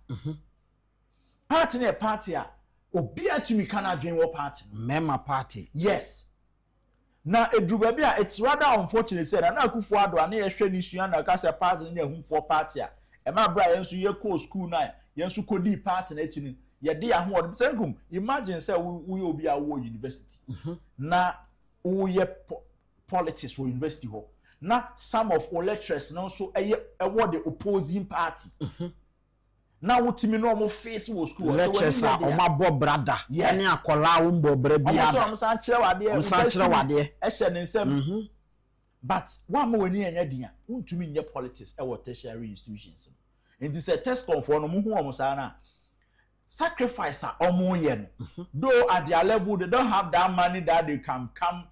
Party ne party a obi atumi kana dwen wo party. Member party. Yes. Na eduba bia it's rather unfortunate say na akufo-addo na ye hwe ni sua na ka say party ne nya ahumfo party a e ma bra yenso ye ko school na yenso kodi party na chini ye de ya ho odum senkum imagine say we obi a wo university. Na wo ye politics wo university ho. Na some of our lecturers now so what the opposing party. Now what me no more face was school. Lecturers are on my bob brother. Any akola umbo brebia. I'm but one more near Yadia, won't to mean your politics our tertiary institutions. It is a test for no more sacrifice or more yen. Though at their level they don't have that money that they can come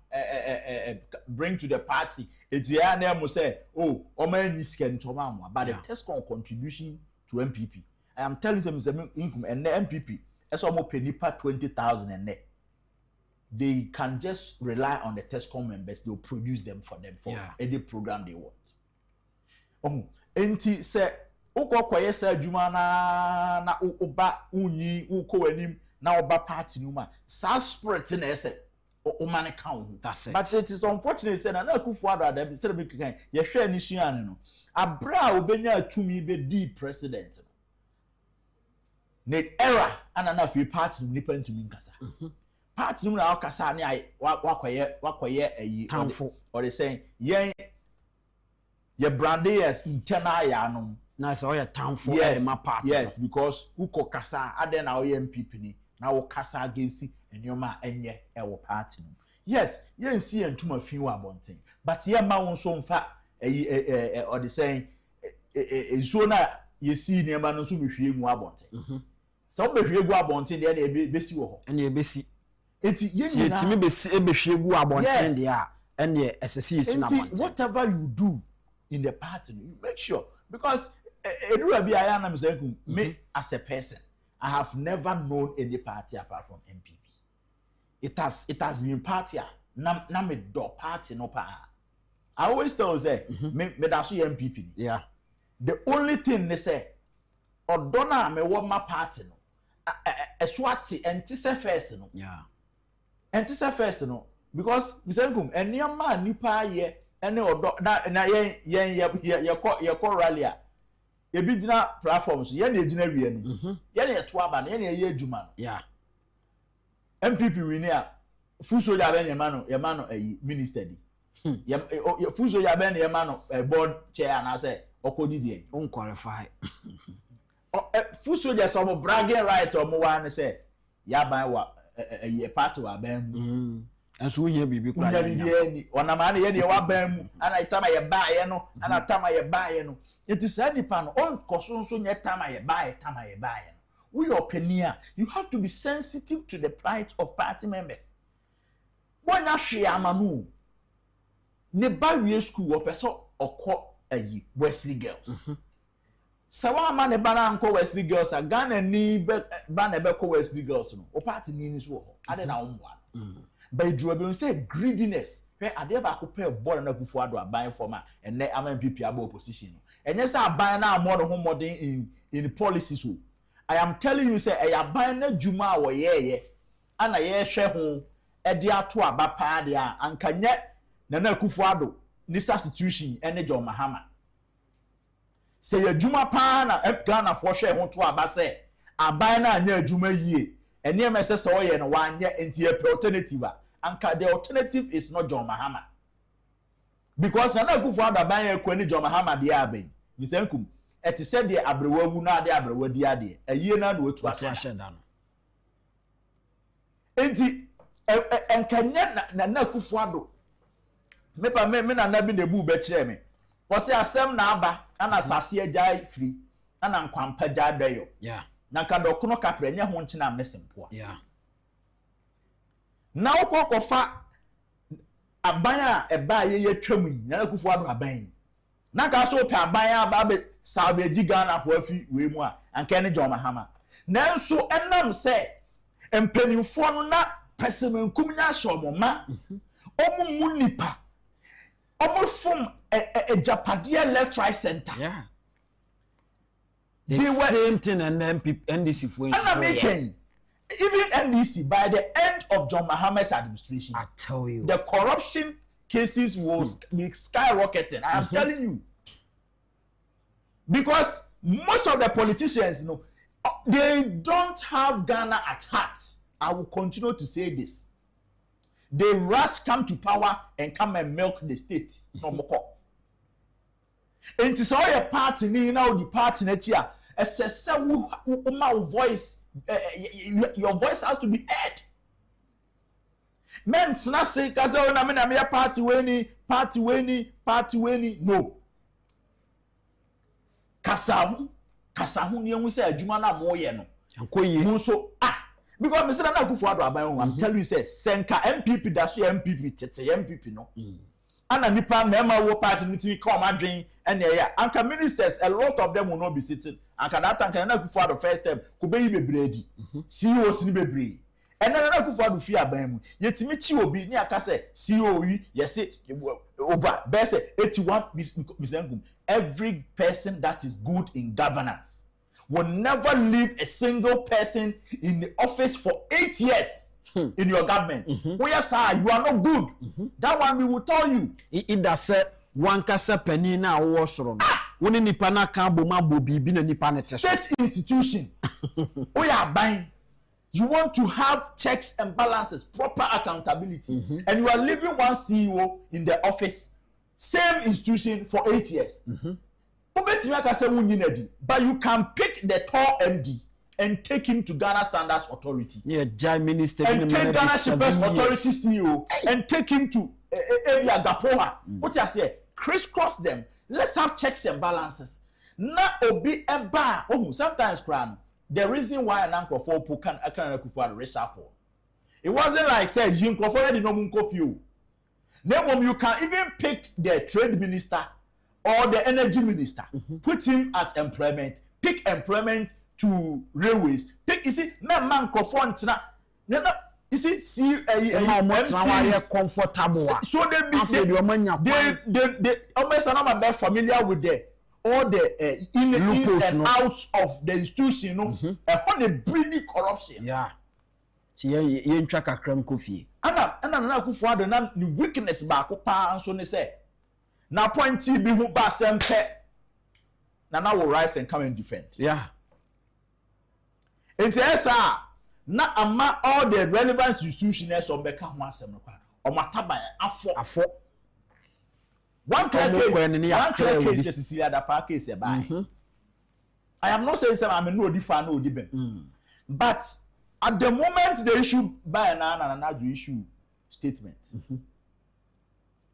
bring to the party. It's the name say, oh, man is can to mama, but the test contribution to MPP. I am telling them the income and the MPP as almost penny per 20,000 and net. They can just rely on the TESCOM members, they'll produce them for any program they want. Oh, enti say uko kwaye say juma na oba unyi uko enim na oba party numa sa spirit na ese o man count. That's it. But it is unfortunate say na akufo-addo dem say be kan ye hwe ni suan no abra obenya atumi be di president ne era ana na fi party nipa ntumi nkasa. Party na akasa na wakoye ayi or they saying ye brande as internal ya no na so your town for my party. Yes, because uko kasa aden na oye MPP ni na wo kasa against enyoma enye e wo party no. Yes, ye nsi entuma fin wa bonten, but ye ma won so mfa or they saying so na ye si niema no so behwie mu abonten. So behwie gu abonten de na besi wo ho. Na besi enti ye nyina enti me besi behwie gu abonten de a ene SSC esi na abonten. Whatever you do in the party, you make sure, because me as a person, I have never known any party apart from MPP. It has been party na me do party no pa. I always tell say me that's MPP. Yeah. The only thing they say odona me wo ma party no eswati entise first no. Yeah. Entise first no because misenkum eniama nipa ye ene odo na ye ko rally a ye bi gina platforms ye na egina wie no ye na eto aba na ye na ye adwuma no. Yeah. MPP win a full soldier ben ye ma no ayi minister di Fuso ya ben ye man board chair and I say okodidie unqualify. Fuso just some bragging right or mo wan say ya ban wa ye part wa ben And so here be kwa ni ona ma na ye ne wa ban mu ana itama ye ba ye no ana tama ye ba ye no enti sa nipa no on koso nso nye tama ye ba ye no we opinion you have to be sensitive to the plight of party members when na hwe amanu ne ba wie school wo peso okọ ayi Wesley girls sawa ma ne ba na nko Wesley girls a Ghana ni ba na be ko Wesley girls no o party ni so ho ade na wo mwa by drawing say greediness where ade ba ko pay ball na akufo-addo aban forma and na am MPP aba opposition no enye say aban na amod ho modern in policies so I am telling you say e aban na djuma wo ye ana ye hwe ho e de ato aba pa de a ankanye na akufo-addo ni substitution ene John Mahama say ya djuma pa na Ghana for hwe ho to aba say aban na anya djuma yie ene em say so ye no wanye enti alternative anka the alternative is not John Mahama because na akufo-addo aban ye kwani John Mahama de aban bisankum eti said the abrewawu na de abrewa di ade ayie na no otu ashe da no enti enkanye na akufo-addo mepa me na na bi na bu be kire me wo se asem na aba ana sase agya free ana nkwampa gya dayo yeah na kadokono kapre nya ho nchina mesempoa yeah na okokofa aban a eba ye twam na akufo-addo aban na ka so pe aban aba be sabe ji Ghana for afi we mu a anka ne John Mahama nanso enam se empanimfo no na pesemenkum nya shomoma omu nipa omu from Agyapade left right center yeah they were same thing and then NDC for even NDC by the end of John Mahama's administration I tell you the corruption cases was skyrocketing. I am telling you. Because most of the politicians, you know, they don't have Ghana at heart. I will continue to say this. They rush come to power and come and milk the state. And to say a party, now the party next year, voice, your voice has to be heard. Men na say kaza na me na me party weni no kasahu ne hu say adwuma na mo ye no ankoyi mu so because me say na akufo-addo aban I'm telling you say senka MPP da so MPP tete MPP no ana nipa mema wo party meeting come adwen ene ya anka ministers a lot of them will not be sitting anka that anka na akufo-addo first time ko be yi bebredi CEOs ni bebredi and then akufo-addo fi aban mu yetimi chi obi ni aka say CEO yi yesi over best 81 misengum every person that is good in governance will never leave a single person in the office for 8 years in your government. Oh yes sir, you are not good. That one we will tell you. It does say one kasa penny na wo soro no woni nipa na kan boma bo bibi na nipa na te so state institution oh yeah buying. You want to have checks and balances, proper accountability, and you are leaving one CEO in the office, same institution for 8 years. But you can pick the tall MD and take him to Ghana Standards Authority. Yeah, Jai Minister. And take Ghana Shippers Authority CEO and take him to Agyapong. What you say? Crisscross them. Let's have checks and balances. Na obi eba. Oh, sometimes crown. The reason why an uncle for Pukan Akufo-addo reshuffle. It wasn't like say you already know you. Then you can even pick the trade minister or the energy minister, put him at employment, pick employment to railways. Pick you see, man conform you see comfortable. So they almost are not familiar with the all the ins and outs of the institution, you know, on the breedy corruption. Yeah. See, you track a crime coffee. And na akufo-addo na the weakness ba ko pa so ne say. Na point be who ba sempe. Na will rise and come and defend. Yeah. It's esa na ama all the relevant institutions on beka ho asem no kwa. O mataba afo. one clear case is Cecilia Dapa case by. I am not saying I'm no different no debate. But at the moment the issue by another issue statement.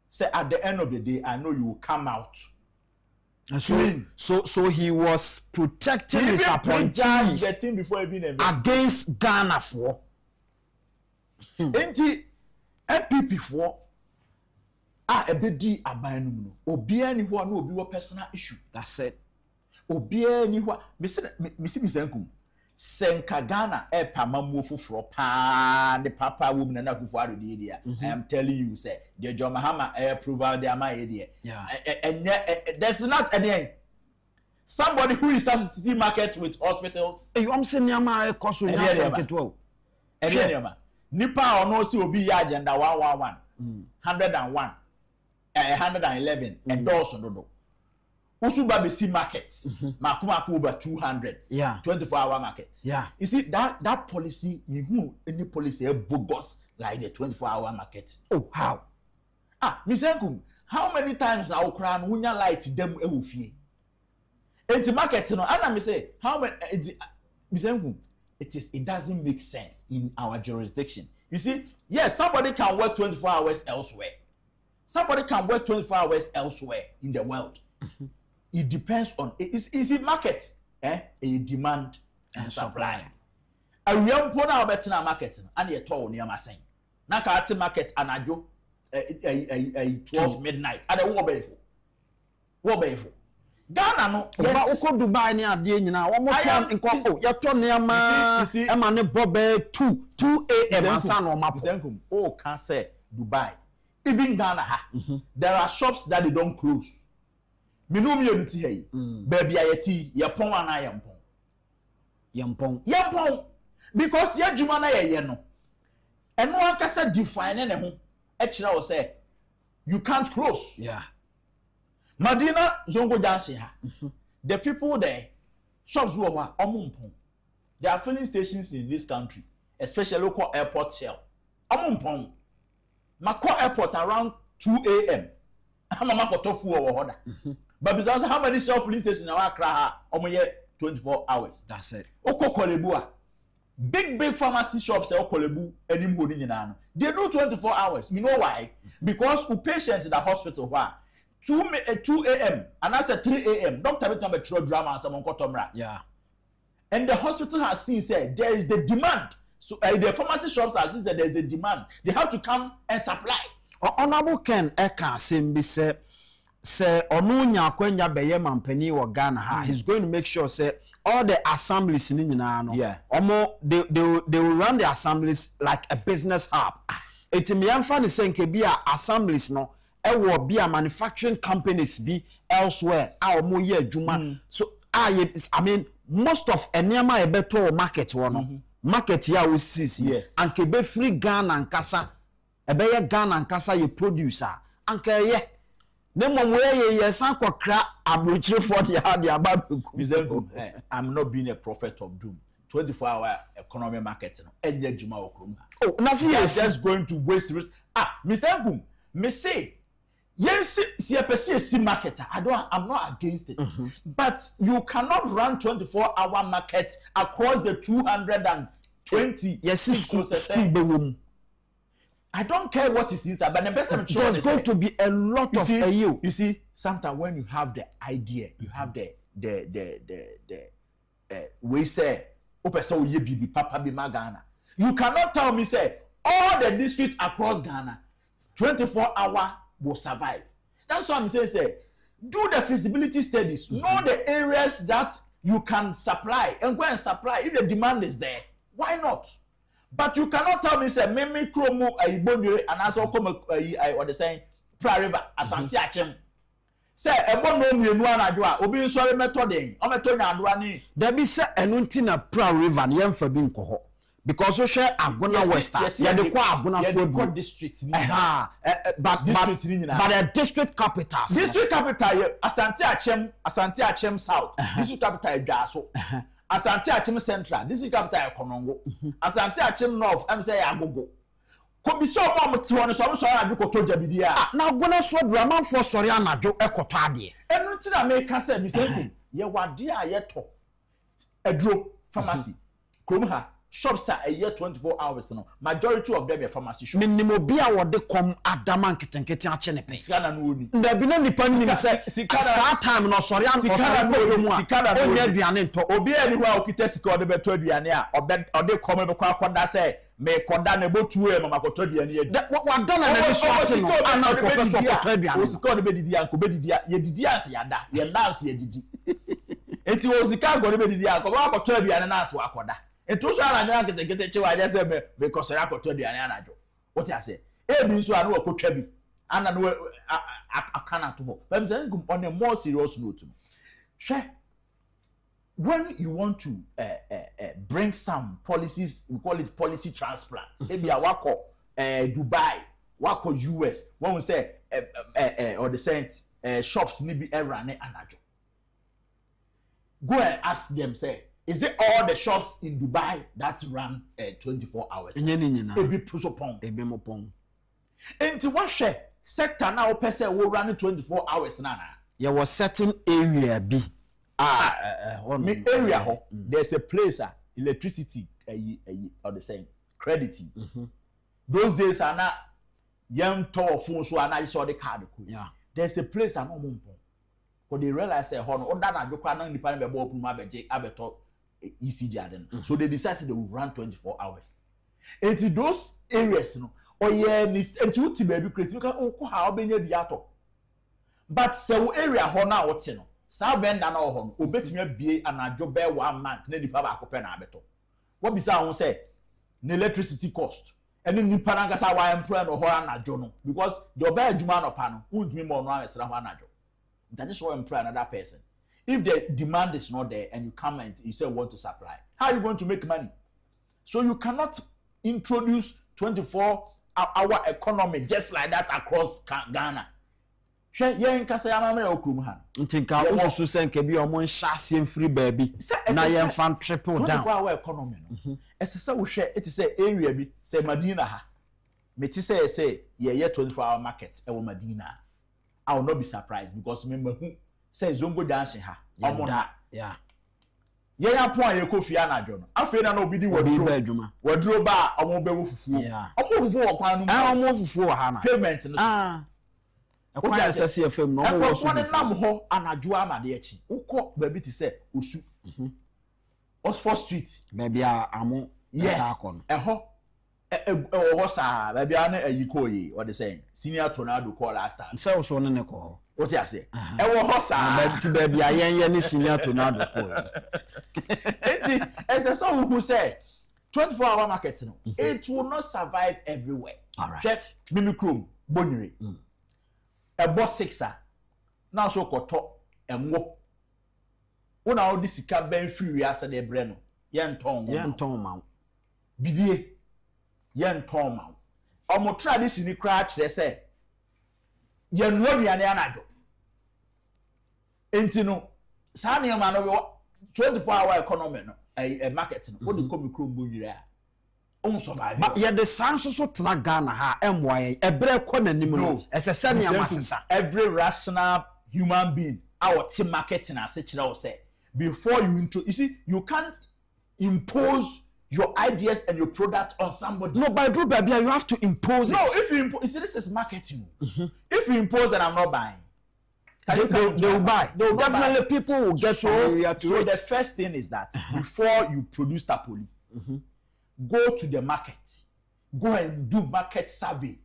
Say at the end of the day, I know you will come out. So he was protecting his appointees the thing before even against Ghana for. Enti MPP for ebedi aban no obi ani ho na obi wo personal issue. That's it. Obi ani ho me say senka Ghana pamamu foforo pa the papa woman na akufo-addo dey I am telling you say the John Mahama approval dey am here and there's not any somebody who is substitute market with hospitals. You am saying nyama ekoso nya seketwa o nipa ono si obi ya agenda 111 101 111 endorse dodo Usuba besi markets, makuma over 200, 24-hour market. Yeah. You see that policy, any policy bogus like the 24-hour market. Oh, how? Misenkum, how many times now crown wunya light them ewufie? It's market, no. And I say, how many? Misenkum, it doesn't make sense in our jurisdiction. You see, yes, somebody can work 24 hours elsewhere. Somebody can work 24 hours elsewhere in the world. It depends on is it market, a demand and supply. A real put our better market and a toll near my saying. Naka market and I do a 12 midnight at a war bayful. War bayful. Ghana no uko Dubai ni adie nyina wo mo ton nkofo ye to ne ma e ma ne bobe 2 am ansa no mapo. Oh, can say Dubai. Even Ghana there are shops that they don't close. Minumi yuti hey, baby ayeti, yapon ana yampon. Because ya juma na ye no. Eno ankasa define ne ho. Echira wo say you can't close. Yeah. Madina zongo janshi ha. The people there, shops who are omumpon. There are filling stations in this country, especially local airport shell. Omumpon. Mako airport around 2 a.m. Ama makotofu wo hoda. But because how many self-filling stations in our Accra are 24 hours? That's it. Oko Kolebua. Big pharmacy shops say Kolebu any holding in an. They do 24 hours. You know why? Because the patients in the hospital were 2 a.m. and I said 3 a.m. Doctor will come through drama and someone got tomra. Yeah. And the hospital has seen said there is the demand. So the pharmacy shops has seen that there is the demand. They have to come and supply. Honorable Ken Eka Simbi said onu nya kwenya beye mampani wo Ghana ha he's going to make sure say all the assemblies ni nyina no they will run the assemblies like a business hub. Etimi yamfa ne senke bi a assemblies no e wo bi a manufacturing companies bi elsewhere a omo ye adwuma. So I mean most of enema e beto market wo no market ya wo sisi anke be free Ghana nkasa ebe ye Ghana nkasa ye producer anke ye I'm not being a prophet of doom. 24-hour economy market. Oh, yes, just going to waste. Mr. Ngum, me say, yes, see market. I'm not against it. But you cannot run 24-hour market across the 220. Yes, I don't care what is inside, but the best I'm there's going to be a lot of you. You see, sometimes when you have the idea, you have the we say, Papa be Ghana. You cannot tell me say all the districts across Ghana, 24-hour will survive. That's what I'm saying. Say, do the feasibility studies, know the areas that you can supply, and go and supply if the demand is there. Why not? But you cannot tell me say me kromo aibonure and as come what they saying Pra River Asante Achem say ebo no mienu anadwo a obi nsori meto den o meto nyadoa ni there be say enunti na Pra River na yemfa bi nkoho because so share Agona West ya de kwa Agona so do district but the district capital Asante Achem South district capital Edwaso Asante Achem Central, this is capital Konongo. Asante Achem North, I'm say Agogo. ko bi so mo te won so so anadwo koto jabidia na gona so drama for sori anadwo ekoto ade enu ti na me ka say mi say ye wade a ye to aduro pharmacy krom ha shops are a year 24 hours no majority of them are pharmacy shops minimo bi a wode kom adama nketenkete a chene pe sika na no oni nda bi na nipa ni say saa time no sori an koto mu a onye aduane nto obi ani ho a okita sika ode beto aduane a ode kom be kwa akoda say me koda na botu e mama koto aduane adi wada na na so ate no ana ko so koto aduane o sika ode be didi anko be didi ye didi as yada ye dance ye didi enti o sika go be didi anko ba koto aduane na aso akoda ento so ara nya kete chewa ja se me kosere akoto aduane anajo what I say e bi so anu akotwa bi ana no akana to ho but say on a more serious note when you want to bring some policies, we call it policy transplant. Maybe a wako Dubai, wako US, when we say or the same shops need be running anajo. Go and ask them, say, is it all the shops in Dubai that's run 24 hours? Ebi pusopong. Ebi mopong. Enti what share sector now person will run 24 hours nana. There was certain area B. Area ho. There's a place electricity or the same crediting. Those days are not young tall phones so I saw the card. Yeah. There's a place I know because they realize that on that you can't depend on open my abeto ECG. So they decided they will run 24 hours. And to those areas, no, or yeah, and you to baby crazy, you can how be near the ato. But so area ho now what's no. Sa benda na ho no obetimi abie anajo be 1 month na nipa ba akopɛ na abeto. What be say won say the electricity cost. And then nipa na gasa wa employ no ho anajo no because the oba adwuma no pa no untumi mo no amesra ho anajo. That is why employ another person. If the demand is not there and you come and you say want to supply, how are you going to make money? So you cannot introduce 24-hour economy just like that across Ghana. Yen kasa ya mamre okrum ha. Ntinka ususu se nke bi omo nhase free baby. Na yen fan triple down. 24-hour economy no. Esese wo hwe it say area bi say Madina ha. Meti say ye 24-hour market e wo Madina. I will not be surprised because me mahu say zongo dance ha. Omo na. Yeah. Ye ya pon ye kofi anajo no. Afi na obi di waduro. Waduro ba omo be wo fufuo. Omo fufuo okwan no. Omo fufuo ha na. Payment no. Akwa asase FM no wo so nam ho anajo amade achi ukọ baby ti say osu Oxford Street baby amo akon eho ho sa baby ana ayikoyi what they saying senior tornado call last time say so ne ko what you say wo ho sa baby ayen ne senior tornado call eti ese so who say 24-hour market no it will not survive everywhere. All right. Check mimikrom bonire ebo 6 na so koto enwo una odi sika ben free asa de bre no ye nton ma bidie ye nton ma omo tradition ni kra kire se ye no aduane anado enti no sa ne ma no 24-hour economy no a market no odi komi krom bonire a on survive. But yeah, the sounds so tena Ghana ha emwaye ebre ko nanim no esese ne amasesa. Every rational human being our team marketing as kire o say before you see you can't impose your ideas and your product on somebody. No, by Drew baby you have to impose it. No, if you impose, you see this is marketing. If you impose that I'm not buying. They will buy. Definitely buy. People will get familiar to it. So the first thing is that before you produce tapoli, go to the market. Go and do market survey.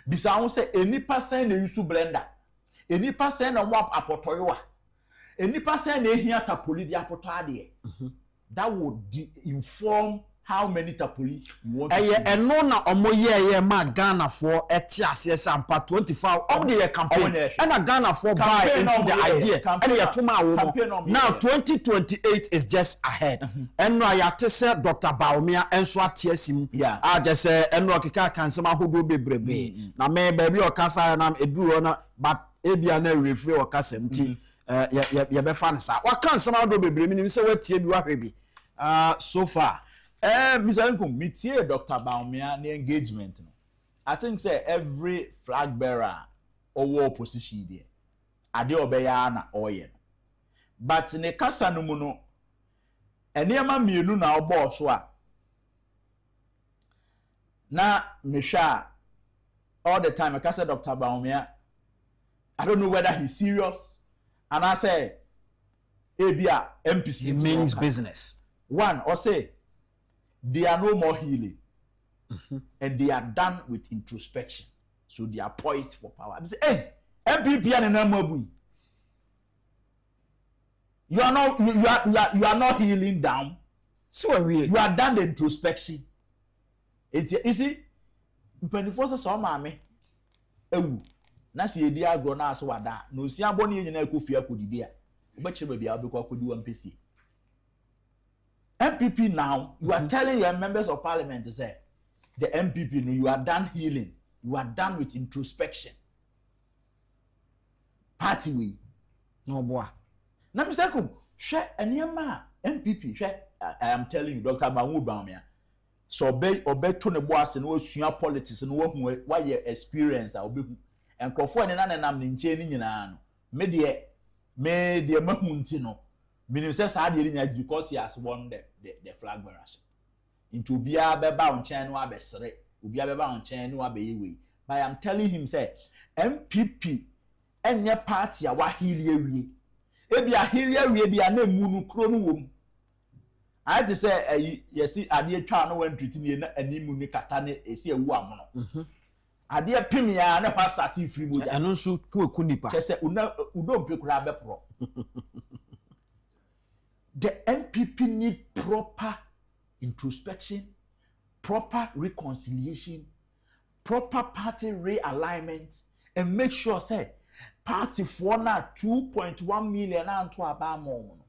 Bisa won say any person na use blender. Any person na wap apotoyoa. Any person na ehia tapoli di apoto ade. That would inform how many tapoli you want to. Eno na omoye ma Ghana for etiase sampa 24 of the campaign. And Ghana for buy into the idea. And ya tuma now 2028 is just ahead. Eno ayate say Dr. Baumia enso atiesim. Yeah. Just say eno kika kansema hodo bebrebe. Na me baby o kasa na eduro na but ebia na refree o kasa mti ya be fan sa. Wa kansema hodo bebrebe ni say watie bi wa hwebi. So far Mr. Nkum, metie Dr. Baumia ni engagement no. I think say every flag bearer or opposition there. Ade obeya na oye. But ne kasa no mu no enema mienu na obo so a na mehwa all the time I say Dr. Baumia, I don't know whether he's serious and I say ebia MPC it means business. One or say they are no more healing and they are done with introspection, so they are poised for power. I say hey MPP and Namabu. You are not healing down. So are we? You are done the introspection. It's you see, 24 so mama ewu na se edi agro na aso wada no si aboni enyi na ekofi akodidi a obechire bia obekwa akodi wampesi. MPP now you are telling your members of parliament to say the MPP no you are done healing, you are done with introspection. Party we no boy. Na me say kom hwe enema MPP hwe I am telling you Dr. Mahmoud Baumia so obey to ne boss no sua politics no wahu why experience a obehu enkrofo ne na nam ne nche ni nyina no me de mahu nti no menim say sa de nya because he has won the flag bearers into obia beba on chen no abesere obia beba on chen no abeyewe but I am telling him say MPP enye party a wa healie wie ebi a healie wie bia na emu no kro no wom I just say yes ade atwa no wan treat ni na animu ni kata ne esi ewu amono ade pim ya na fa start free moja eno nso ku eku nipa chese udo mpekura be pro. The MPP need proper introspection, proper reconciliation, proper party realignment, and make sure say party for na 2.1 million anto aba mo no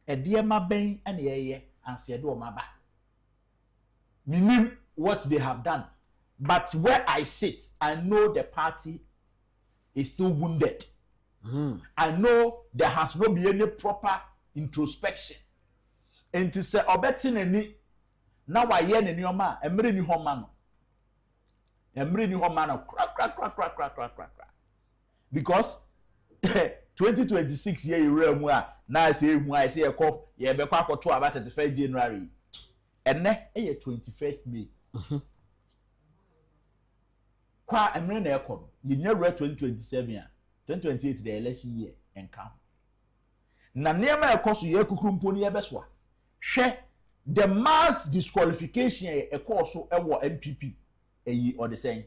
e de ma ben and ye and say do ma ba minim what they have done, but where I sit I know the party is still wounded. I know there has not been any proper introspection and to say obetin ani na wa ye ne nioma emre ni homa no crack because 2026 year you mu a na say hu I say e ko ye be kwa akoto about 31 January enne e 21st May kwa emre na ekọ ye nya 2027 a 2028 the election year and come na niema ekoso ye kukurumpo ni ebesoa hwe the mass disqualification ekoso ewo MPP eyi or the same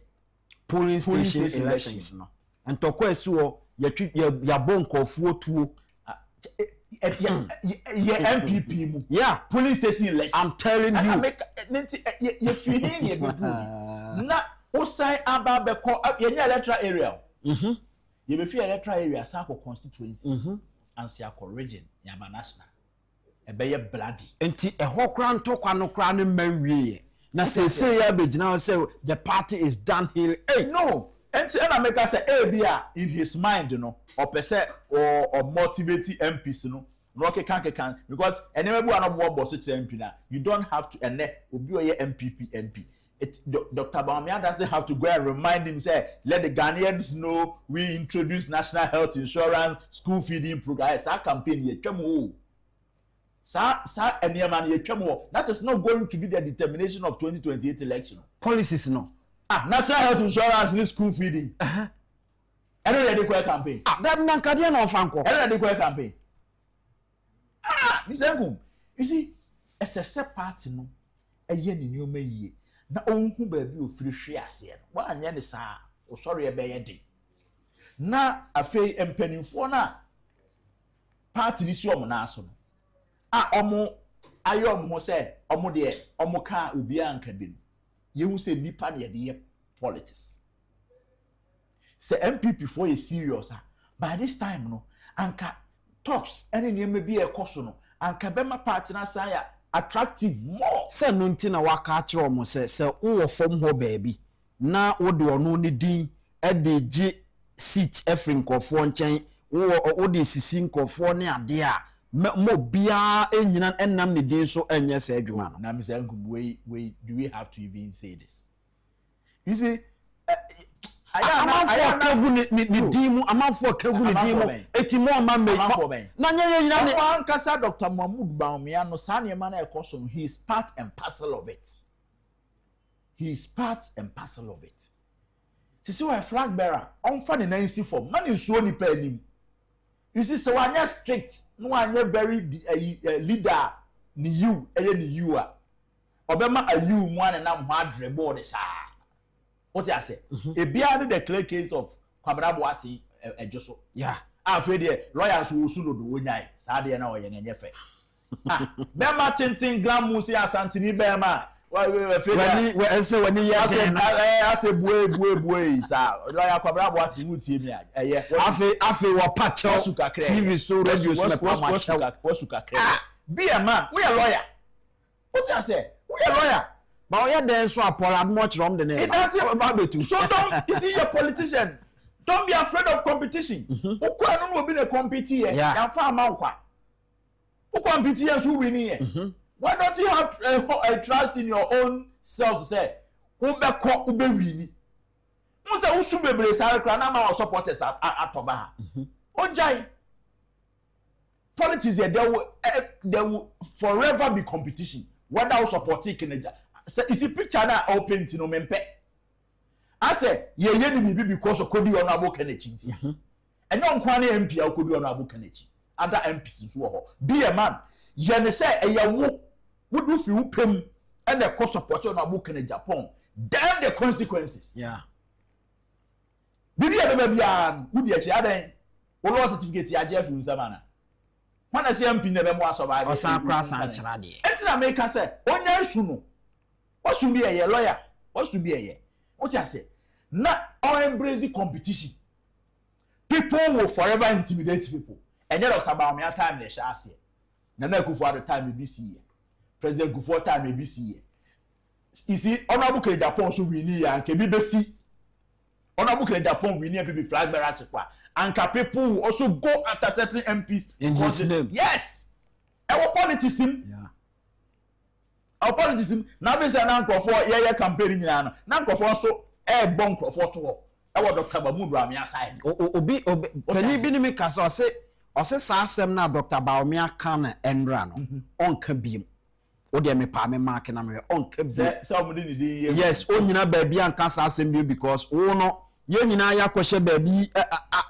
polling station elections no and tokwa esiwo ya bonkofuo tuo ye MPP mu yeah polling station election I'm telling you ye feeling ye do na osai aba beko ye nya electoral area ye be fi electoral area sa ko constituency and see a region yaba national ebeye bloody enti eho kra ntokwa no kra ne manwie na say ya begina say the party is done here hey no enti na make say bia in his mind no or pese or motivate MPs no kan because enema bu anobo boss to MP na you don't have to ene obi oye MPP MP. Dr. Baumia doesn't have to go and remind him, say, let the Ghanaians know we introduce national health insurance, school feeding program. Sa campaign ye twemo. Sa eniaman ye twemo. That is not going to be the determination of 2028 election. Policies no. National health insurance and school feeding. And then they campaign. That nankadia no fanko. And then they campaign. You see, as a set party no, a yen in your may na onhu ba bi ofiri hwe ase no wa anya ne saa o sorry e be ye de na afei empanimfo na party ni si omo na aso no omo ayom ho se omo de omo ka obi anka bi no ye hu se nipa na ye politics se MPP for a serious by this time no anka talks any name be e koso no anka be ma party na saa ya attractive more say no ntina waka akire omo say wo fom ho baabi na wo de ono ne din e de gi seat efrinkofo nchen wo de sisi nkofo ne ade a mo bia enyina enam ne din so enye sa adwuma no na me say we do we have to even say this? You see amanfo kagu ni dimu amanfo kagu ni dimu etimo amame na nyanya nyina ne ankasa Dr. Mahmoud Bawumia no sane man e koso no he is part and parcel of it. He is part and parcel of it. Sisi wa flag bearer on fa the nancy form man is so nipa anim. You see so anya strict no anya very leader ni you ni you a obema ayu mu an na mo adre board sa. What I say? A behind the clear case of Kwabra Boati Ejoso. Yeah. Afraid the lawyers who soon do Wunyai. Sadia na oyen enyefe. Bema tintin glam musi asantini bema. When he I say boy sa. Lawyer Kwabra Boati wuti mi eye. Afi wa pacho TV so radio so na pamacha. Be a man. We a lawyer. What I say? We a lawyer. But yeah, there's so Paul much wrong the name. So don't you see your politician? Don't be afraid of competition. Who can be a competitor? Yeah, farm out. Who competition who win here? Why don't you have a trust in your own self to say, who be caught ube win? Who say who should be able to say, "Grandma or supporters at Tobaha"? Onjai. Politics there will forever be competition. Whether you support it, you see picture now open to no mempe. I say ye ni bibi because of Kodi Honorable Kenechi. And no kwani MP or Kodi Honorable Kenechi. Other MPs so ho. Be a man. Ye ne say e ya wo do fi upem and the cost support Honorable Agyapong. Damn the consequences. Yeah. Bibi e be bia wo di achi adan. Wo law certificate ya je fi unsamana. When I say MP never more survive. O san kra san kira de. Entina make say onya isu no. What should be a lawyer? What should be a year? What you say? Not all embrace competition. People will forever intimidate people. And yet, Dr. Bawumia time they shall say. Nana Akufo-Addo time may be see. President Akufo time may be see. You see, Honorable Agyapong so we need and can be see. Honorable Agyapong we need to be flag bearers. And people will also go after certain MPs in his name. Yes. Our politician. Yeah. Our politician now be say na nkofo ye campaign nyina no na nkofo so e bon nkofo to ho e wo Dr. Mahmoud Bawumia side obi pani bi ni me ka so se sa asem na Dr. Bawumia kan enra no onka biem o de me pa me mark na me onka biem se omudi ni di yes o nyina ba bia nka sa asem bi because wo no ye nyina ya kwhye ba bi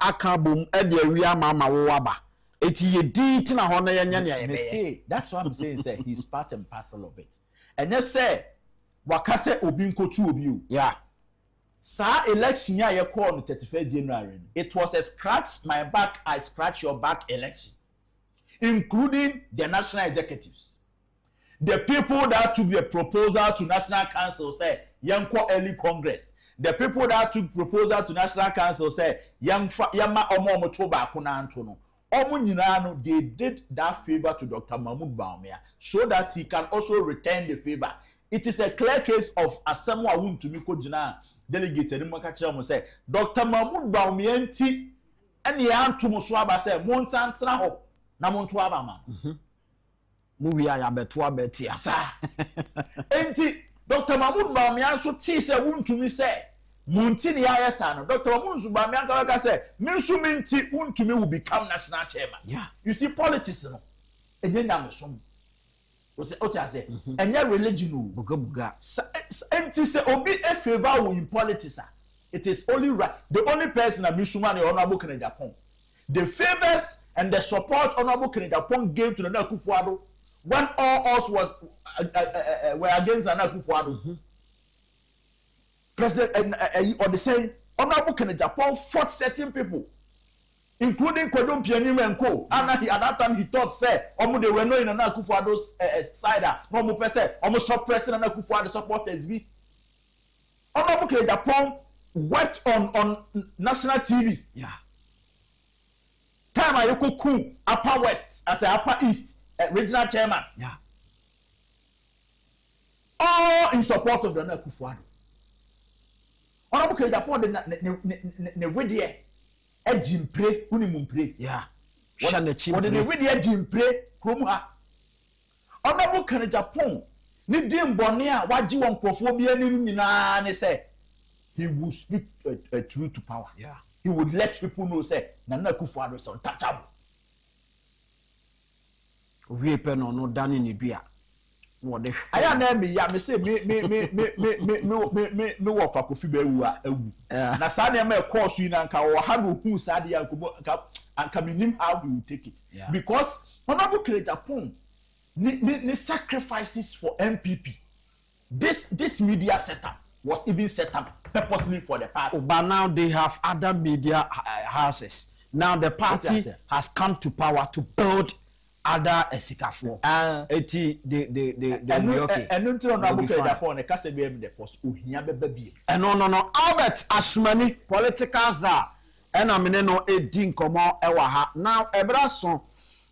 aka bom e de awia ma wo aba eti ye din tina ho na ye nya ne ye be that's what I'm saying say he's part and parcel of it. And you say, wakase obi nkotu obi o. Yeah. Sa election ya call on 31st January. It was a scratch my back, I scratch your back election, including the national executives. The people that took the proposal to National Council say, Yanko early Congress. The people that took proposal to National Council say, Yama omo motoba kuna antono. They did that favor to Dr. Mahmoud Bawumia so that he can also return the favor. It is a clear case of Asamoah Wun to Miko Jina delegates and Makacha say Dr. Mahmoud Bawumia nti and yan to Muswaba say Monsantra ho na Montuaba man. Movie I betua betia. Enti Dr. Mahmoud Bawumia so ti say Wun to me say Muntini Ayasano, Dr. Mahmoud Bawumia said, Minsuminti Untumi will become national chairman. Yeah. You see, politics, no. And then I'm some. What I say? And your religion, Buga. And to say, Obi a favor in politics. It is only right. The only person that Misumani Honorable Agyapong. The favors and the support Honorable Agyapong gave to the Akufo-Addo when all us were against the Akufo-Addo. President or the same Honorable Agyapong fought certain people, including Kwadwo Mpianim and co. And at that time he thought, say, they were not in an Akufo-Addo's side. No person, almost stop pressing an Akufo-Addo supporters. Honorable Agyapong worked on national TV. Yeah. Time Ayoko Ku, Upper West, as a Upper East, regional chairman. Yeah. All in support of the Akufo-Addo. Honorable Agyapong ne wedie ejimpre unimumpre. Yeah. What ne wedie ejimpre krom ha. Honorable Agyapong ni dim bone a waji won krofo bi anim nyina ne say he would speak a truth to power. Yeah. He would let people know say Nana Akufo-Addo is untouchable. We pen on no done in India. What the I am me ya me say me wo fa kofi be wu a awu. Na sa na me course yi na nka wo ha no hu sa de yankobo nka minim how we will take it. Yeah. Because Honorable Agyapong ni sacrifices for MPP. This media setup was even set up purposely for the party. But now they have other media houses. Now the party has come to power to build other esikafo. Eti the okay. And until Honorable Agyapong, the case be the force ohia beba bi. No. Albert Asumani, political czar. And amene no edi nkomo ewa ha. Now ebraso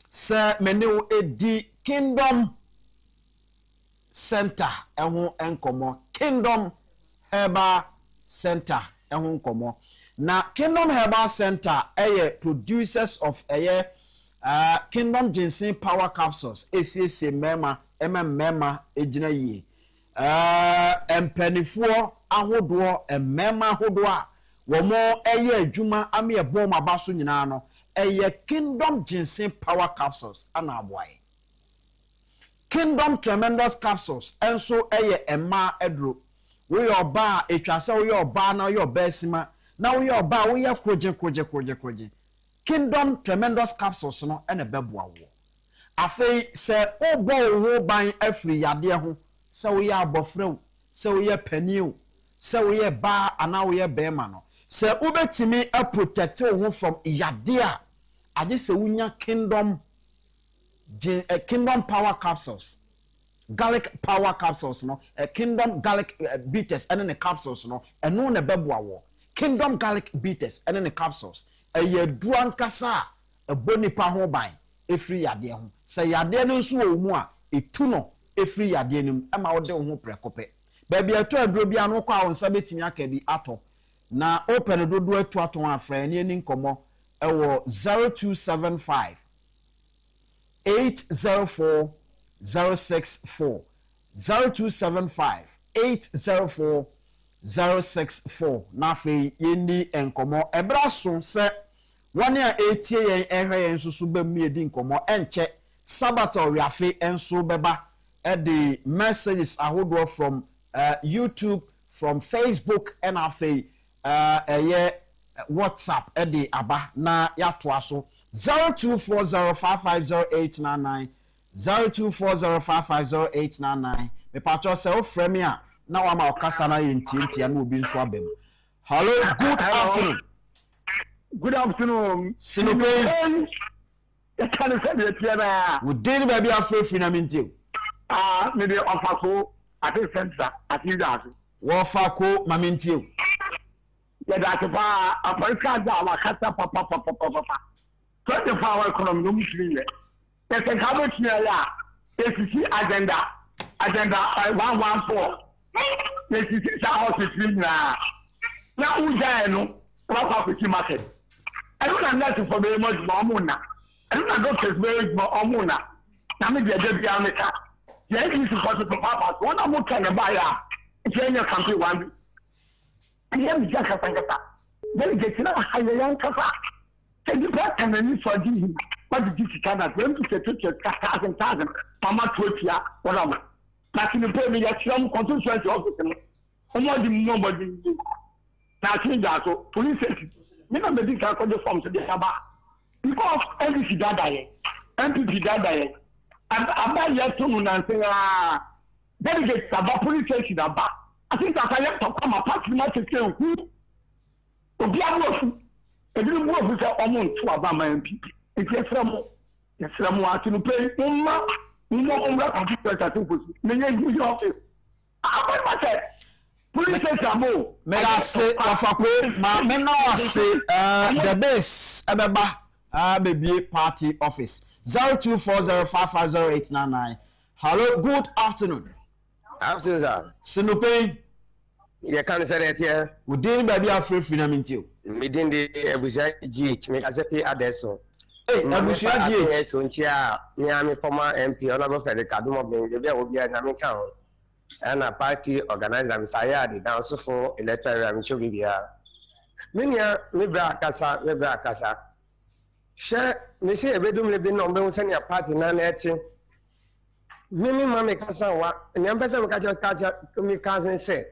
se mene o edi Kingdom Center eho enkomo. Kingdom Herbal Center eho nkomo. Na Kingdom Herbal Center producers of Kingdom Ginseng Power Capsules ACC mema ejina yi empenifuo ahodo mema ahodo a womo adwuma ame ebom abaso nyina no Kingdom Ginseng Power Capsules ana aboaye Kingdom Tremendous Capsules enso emma edro we oba etwase we oba na we oba sima na we oba we kroje Kingdom Tremendous Capsules no ene beboa wo afei se obo wo ban afri yade ho se we ya abofrew se we ya paniu se we ya ba ana we ya bema no se ubetimi a protect wo from yade a ade se wunya Kingdom Power Capsules garlic power capsules no Kingdom garlic bitters and the capsules no eno ne beboa wo Kingdom garlic bitters and the capsules duan kasa boni pa ho ban efri yade ho se yade no nso wo mu a etu no efri yade nim e ma wo de ho prekope ba bia to aduro bia no kwa wonsa betimi aka bi ato na open dodo atu ato afra ne ni nkomo e wo 0275 804 064 0275 804 064 na fe yendi enkomo ebraso se wani a etie yen ehwe yen susu bam edi nkomo enche sabata oriafe enso beba the messages ahodo from YouTube, from Facebook and afe WhatsApp the aba na yatoa so 0240550899 0240550899 me patcho se o frame a na wa ma okasa na yentie na obi nso abem. Hello, good afternoon. Good afternoon. Sinope. You can say the piano. We did baby afro na mintie. Maybe ofako at the center at that. Wofako mamintie. Yeah, that's a Africa da kata papa. 24-hour economy no mushiri. There's a government here ya. ACC agenda 114. ACC house is na. Na uja no. What market? I don't understand for very much more. I don't know doctors very much more. Na me dey dey America. The English is for papa. One more kind of buyer. Kenya country one. I am just a pangata. Then get na higher kasa. Say the black and then for this. What did you see Canada? When to set 1,000 mama 20 whatever. But in the pay me ya some constituency office. Nobody now change that so police safety. Me na me can call the form to the Saba. Because NDC dada MPP dada and about yet to know and say delegate Saba police safety daba. I think that I have to come apart from my system. To be able to do more with our own to about my MPP. If you from what to pay, no computer at two. Many office. I said, police station. Me la say ofako ma me no say the base abeba baby party office 0240550899. Hello, good afternoon. Afternoon, sir. Sinope. You can say that here. We didn't baby afraid na mintio. Me din the Abuja GH me ka say adesso. Hey, Abuja GH. So ntia me am former MP Honorable Frederick Adumo bin de be obi na me kan. and a party organizer Messiah down so for electoral Michobia. Minia, Libra Casa. Share, Monsieur Bedum living on Bonsania party, none etching. Mimi Mammy Casa, and the ambassador to me cousin said.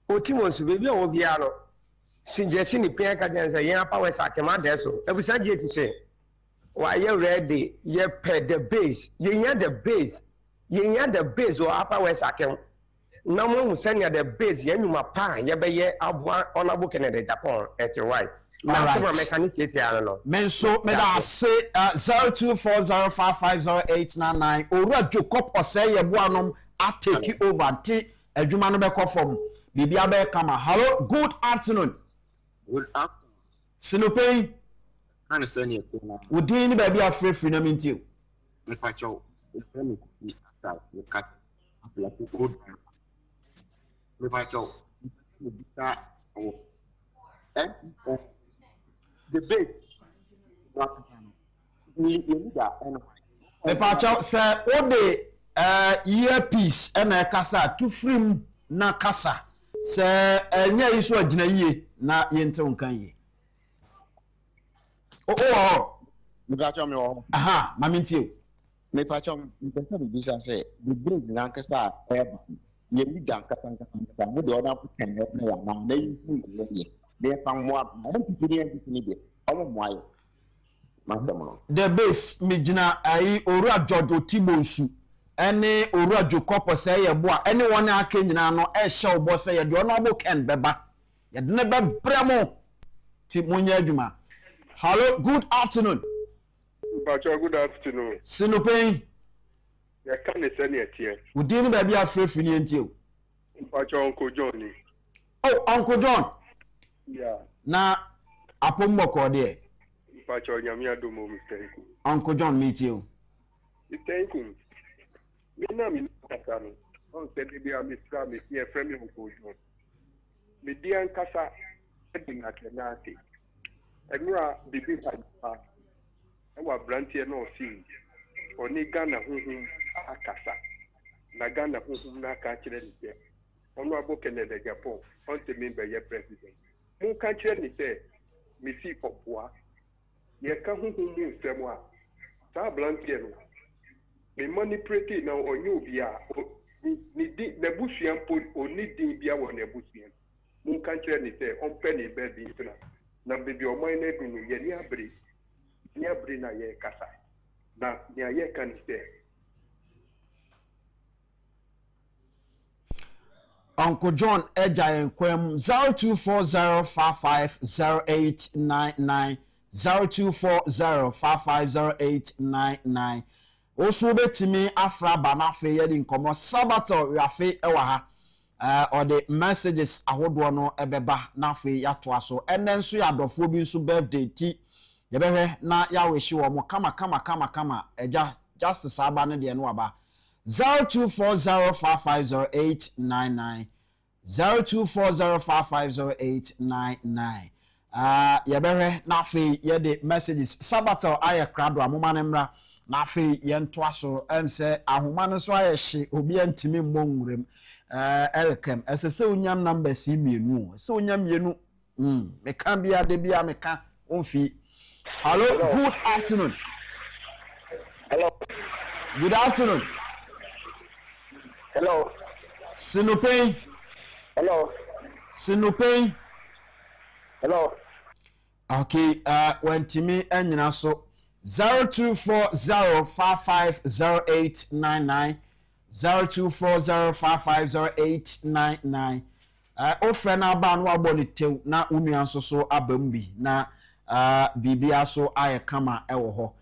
Otimos baby Obiano. Suggesting the Pierre Cadence a young power Sakama Deso. I was to say, why you ready? You pay the base. You hear the base. You hear the base or upper West Akem. No one will send you the base. You know, pan. You be here. On a book in the Japan at your wife. Menso, may I say 0240550899. Ora Jacob or say a buanum. I take you over. Tea a Jumano Beko from Bibia Kama. Hello, good afternoon. Good afternoon. No Pein. I'm saying it. Would you be afraid for them into you? If I show, if I cut, good. If I show, the base. If I show, sir, all the earpiece and a casa to frame na casa. Sir, nya isu agina ye na yente onkan ye. Me pacho me o. Aha, maminti. Me pacho me pesa be bisa say the base na nkasa ye mi dan kasa mo de ona put can help me na you ye. They fan mo up. I don't think any this ni be. Omo mo ayo. Masamo. The base me gina ai oru ajojo tibonsu. Ene oru ajokopo say ye boa. Anyone aka nyina no e hye obo say ye de ono obo ken beba. Ye de ne be bremo. Ti munya adwuma. Hello, good afternoon. Pacho, good afternoon. No Pein. You can't send it here. We didn't be afraid for you until. Pacho, Uncle Johnny. Oh, Uncle John. Yeah. Na apombo ko de. Pacho, Yamia do mo mistake. Uncle John meet you. Thank you. Me na mi kasano. On said be a mistra me here friend Uncle John. Me dian kasa edina kenati. Emra bibi pa. Ewa brantie no si. Oni Ghana huhum akasa. Na Ghana huhum na ka kire ni se. Onu aboke ne de Agyapong. On te me be ye president. Mu ka kire ni se me si popoa. Ye ka huhum mu nsem a. Sa brantie no. Me manipulate na onyu bia. Ni di na busuan po oni din bia wo na busuan. Mu ka kire ni se on pe ni be bi tuna. Na bibi o moy na dunu ye ni abri na ye kasa na ye kan say Uncle John Eja enkwem 0240550899 0240550899 oso betimi afra banafe ye di nkomo sabato yafe ewa ha or the messages ahodo no ebeba na fe yato aso enen so yadofo bi nso birthday ti yebehwe na yaweshi wo mo kama eja justice aba ne de no aba 0240550899 0240550899 yebehwe na fe ye de messages sabato aye krado amoma ne mra na fe ye nto aso emse ahoma no so aye hye obi antimi mmongurem Elkem esese unyam number si mienu so unyam yenu me kan bia de bia me kan onfi. Hello, good afternoon. Hello. Good afternoon. Hello. No Pein. Hello. No Pein. Hello. Okay, when Timmy enyina so 0240550899 0240550899 ofre na ba no aboni tew na unuan so abambi na bibia so aye kama ewo ho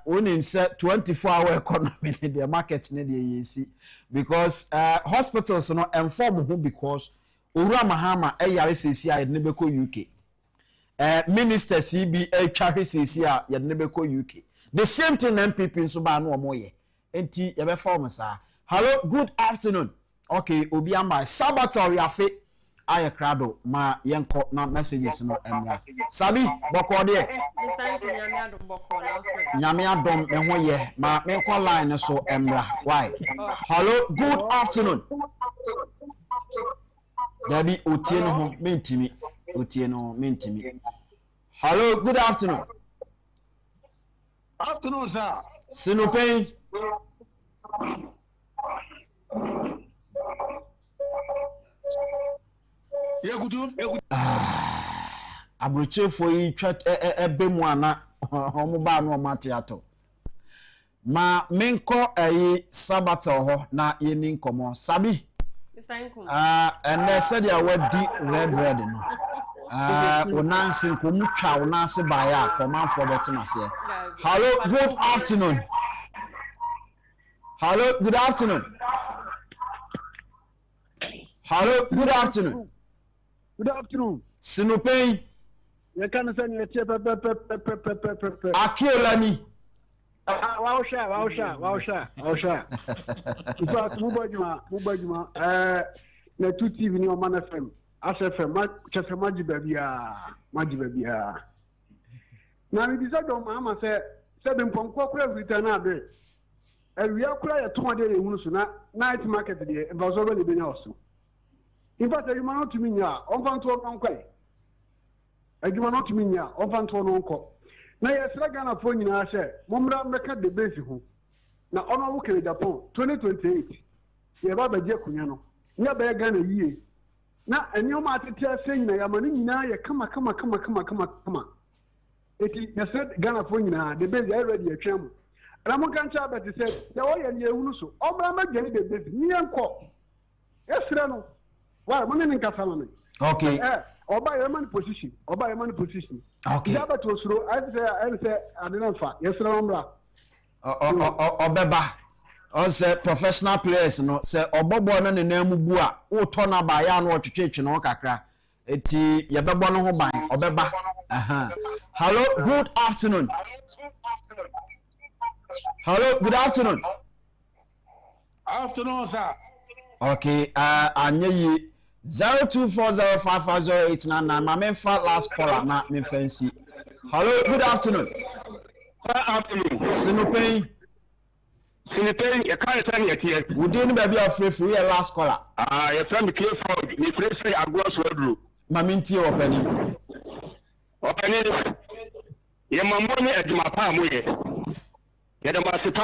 wonim say 24-hour economy the market ne the yesi because hospitals no inform who because owura mahama yare sesi a yedne beko UK minister CB atwa sesi a yedne beko UK the same thing MPP so ba no omoye enti yebe form sa. Hello, good afternoon. Okay, obi ama sabato yafe aye krado ma yenko na messages no emra sabi boko de nyame adom me ho ye ma me ko line so emra why hello good afternoon Dabi otie no ho mentimi otie no mentimi hello good afternoon Afternoon, sir. No Pein. Abrochefo yi twat ebe mu ana omo ba no mate ato ma menko ayi sabata ho na yeni nkomo sabi ene said ya wadi red no onansi nkomu twa onansi ba ya komanfo betima se hello good afternoon hello good afternoon hello good afternoon Good afternoon. No Pein. You can send your chip. Akiolani. Wow, sha. In fact, Mubajuma, na 2 TV ni Oman FM. ASFM, chasa maji baby. Na mi bisa do mama say bimpomko kura return abe. We are kura ya 200 ehunu so na night market dey e bazo be be na oso. In fact, you not to me, on van to uncle. You not to me, on van to uncle. Now, yes, Ragana phone in our share. Mumra make the base who. Now, on our Agyapong 2028. You have a Jacuno. Near by a gun a year. Now, and your matter saying, I am an now, come. It is said Ghana phone in the base already a cham. And I'm going to tell you, said, the oil and Yahuso. Oh, I'm getting the base near call. Yes, Rano. Why, money in Casalame. Okay. Or buy a money position. Okay. Never to throw, I say, I didn't find. Yes, Rambra. Obeba. Also, professional players, no, say, Obobo and the name Bua, O Tona by Yan or to church no kakra. Eti, Yababono Hobine, Obeba. Hello, good afternoon. Hello, good afternoon. Afternoon, sir. Okay, Anye 0240550899. My main fat last caller, not me fancy. Hello, good afternoon. Afternoon. No Pein. You can't tell me here. We didn't be afraid for your last caller. Your friend clear for the place say I go so through. Maminti opening. Your mamma at my palm with it. Get a massive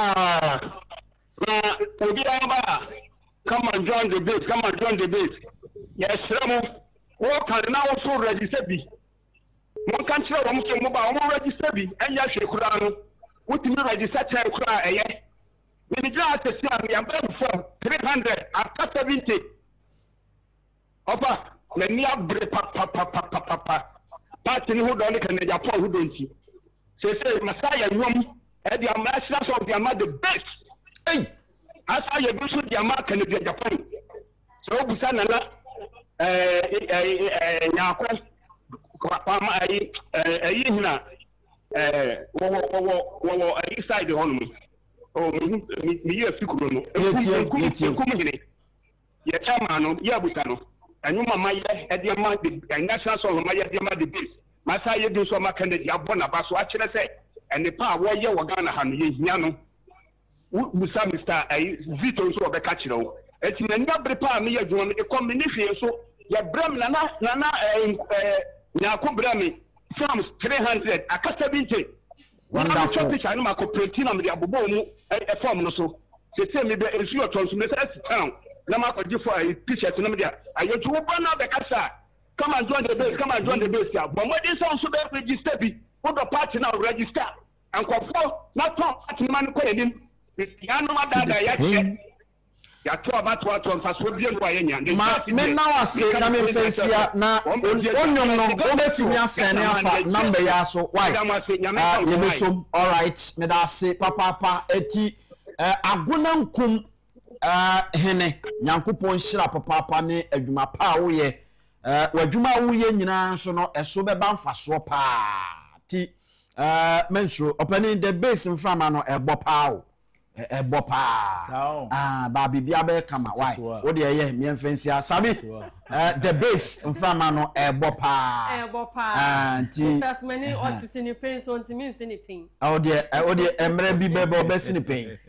come and join the base. Yes, Ramo. What can now also register be? One country of mobile register be, and yes, you could what do you register to cry? When you just say, I am from 300 after 70. Opa, let me up papa. Party who don't look at Agyapong who don't see. Say, Messiah, you and the ambassadors of the the best. Hey! As I do so the American Agyapong. So Busanala Nyako Pama Yina inside the home. Oh, me Sikuno. Yachamano, Yabutano, and you mamma at the amount the national song of Maya the base. Masaya do so much and the Yabona Basso, actually say, and the power where you were gonna have Yano. Busa Mr. Zito so be catch no eti na nya prepare me yadwon e combination so ya bram na nya ko brami from 300 aka 70 wonderful picture no makopreti na me de abobo mu e form no so se me be esu otonso me say town na makoji for a picture no me de ayetu wo na be kasa come and join the base ya but what this so be register bi wo do party now register and kofo na top party man ko enim Yano madada yake ya to abato mfaso bie no ayenya me now say na me fancy na onyom no obetimi asene afa number ya so why yebesom all right me da say papa eti agona nkum hene nyankopon hira papa ne adwuma pa wo ye wadwuma wo ye nyina so no eso beba mfaso pa ti mensuro opening the base mframa no ebo pa wo ebo pa ba bibia be kama why wo de ye me mfensia sabi the base mfama no ebo pa anti first many otisi ni pain so ntimi nsi ni pain o de emre bi be bo be si ni pain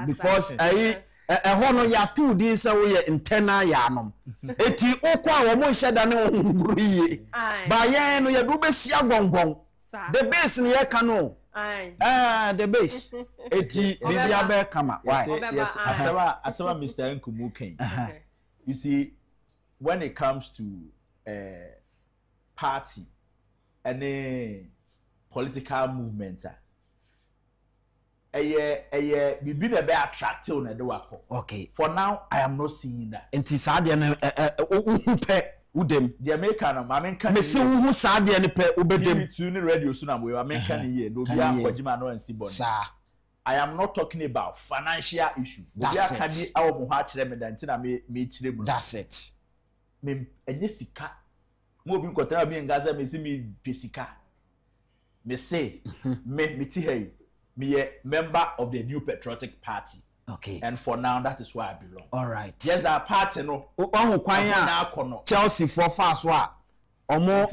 because ho no ya tu din se wo ye internal ya nom eti okwa wo mo nheda ne wo nguru ye ba ye no ye do be sia gongon the base ni ye ka no the base eti bibia be kama why yes asaba Mr. Nkumu Ken. You see, when it comes to party and political movement bibi na be attractive na de wako. Okay, for now I am not seeing that. Enti saade na upe udem the American American me se hu saade ne pe ubedem TV2 ni radio so na we American here no bia kwajima no ansi boni. Sa I am not talking about financial issue. That's it. That's it. Me enye sika. Mo bi nkotra bi ngaza me si me pesika. Me say me ti hey. Me a member of the New Patriotic Party. Okay. And for now that is where I belong. All right. Yes, that party no. Ohu kwan ya Chelsea for fast wa. Omo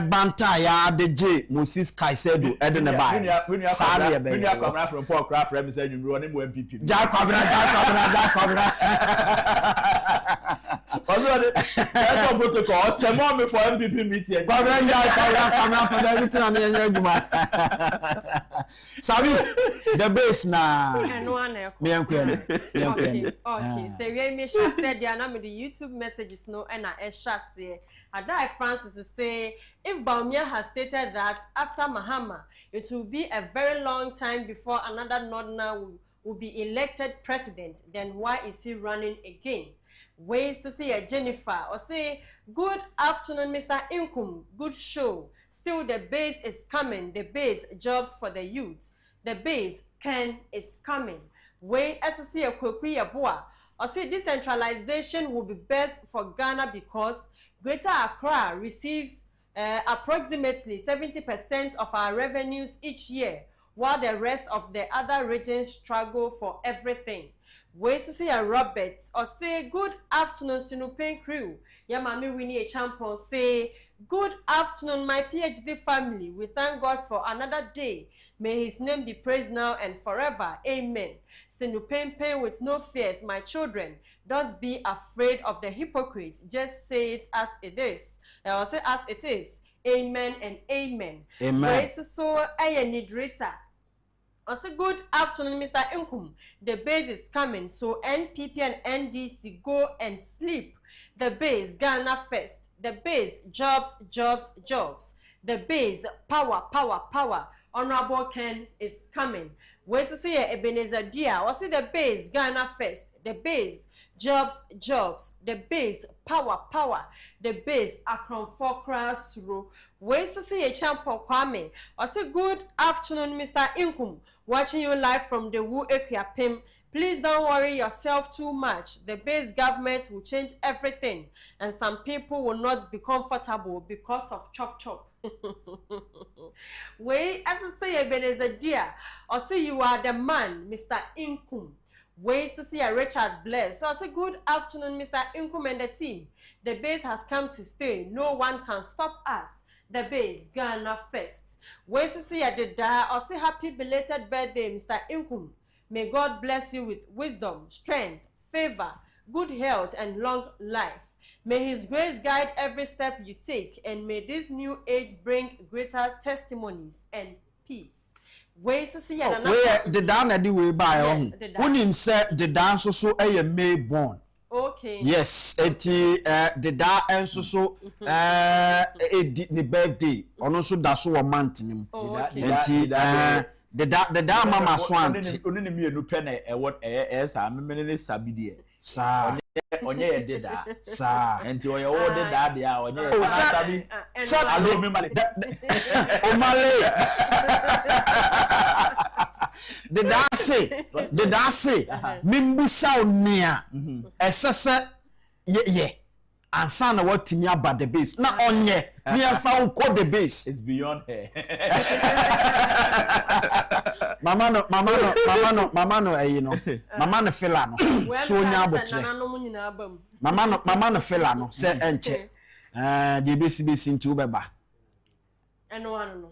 banta ya deje Moses Caicedo edene bai sare be ya kwamra from Paul Craft from say you run mu MPP ja kwabra also the protocol say more me for MPP meeting kwabra ja kwabra everything na nya adwuma sabi the base na me enko okay so we me sha said ya na me the YouTube messages no and na sha say Adai Francis to say if Baumia has stated that after Mahama it will be a very long time before another Northerner will be elected president, then why is he running again? Ways to see Jennifer or say good afternoon Mr. Inkum, good show. Still the base is coming, the base jobs for the youth. The base Ken is coming. Way as see a Kwekwi Boa or say decentralization will be best for Ghana because Greater Accra receives approximately 70% of our revenues each year, while the rest of the other regions struggle for everything. Ways to see a Robert or say good afternoon, Sinupin crew. Yamami Winnie Agyapong say good afternoon, my PhD family. We thank God for another day. May his name be praised now and forever. Amen. Sinupin with no fears, my children. Don't be afraid of the hypocrite. Just say it as it is. I'll say as it is. Amen and amen. Amen. So I need Rita. Also, good afternoon, Mr. Inkum. The base is coming, so NPP and NDC go and sleep. The base, Ghana first. The base, jobs, jobs, jobs. The base, power, power, power. Honorable Ken is coming. Where's to see Ebenezer Dia? Or see the base, Ghana first. The base, jobs, jobs. The base, power, power. The base, Akron Fokra Suru. Where's to see Agyapong Kwame? Or say good afternoon, Mr. Inkum. Watching you live from the Wu Ekiapim. Please don't worry yourself too much. The base government will change everything, and some people will not be comfortable because of chop chop. Wait, as I say, Ebenezer Dia, or say you are the man, Mr. Inkum. Wait to see a Richard Bless. So I say good afternoon, Mr. Inkum and the team. The base has come to stay. No one can stop us. The base, Ghana first. Wait to see a Deda or say happy belated birthday, Mr. Inkum. May God bless you with wisdom, strength, favor, good health, and long life. May his grace guide every step you take, and may this new age bring greater testimonies and peace. Ways to see the down at the way by on. Unim said the dance so a May born. Okay. Yes, the da and so the birthday, and also that's so a month. The da mama swant. Only me no pen what as I'm many sabidi. Sa onye did that. Sa and you ordered that they are on your sabi. The dance, Mimbu sound near. Assessor, ye. ansa na watimi aba the base na onye me fa unko the base. It's beyond her. mama no you know mama no fela no so nya abotre mama no fela no se enche the base nti ubeba no.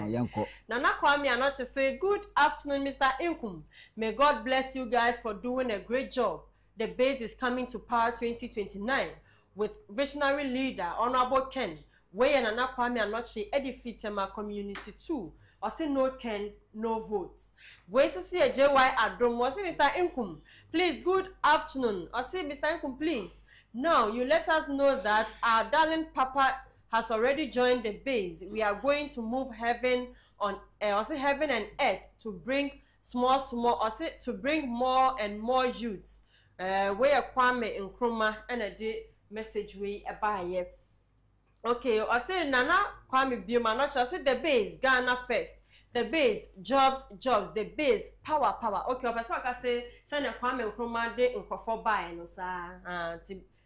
yenko. Nana Kwame Anoche say, good afternoon, Mr. Inkum. May God bless you guys for doing a great job. The base is coming to power 2029 with visionary leader, Honorable Ken. Where Nana Kwame Anoche edify my community too. I say no Ken, no votes. Where see a JY Adom, was Mr. Inkum. Please, good afternoon. I say, Mr. Inkum, please. Now, you let us know that our darling Papa has already joined the base. We are going to move heaven on heaven and earth to bring to bring more and more youths. Where Kwame Nkrumah and a day message we abaye. Okay, I say Nana Kwame Bioma not I say the base Ghana first. The base jobs, the base power. Okay, I say send a Kwame Nkrumah de nkofo buy no sa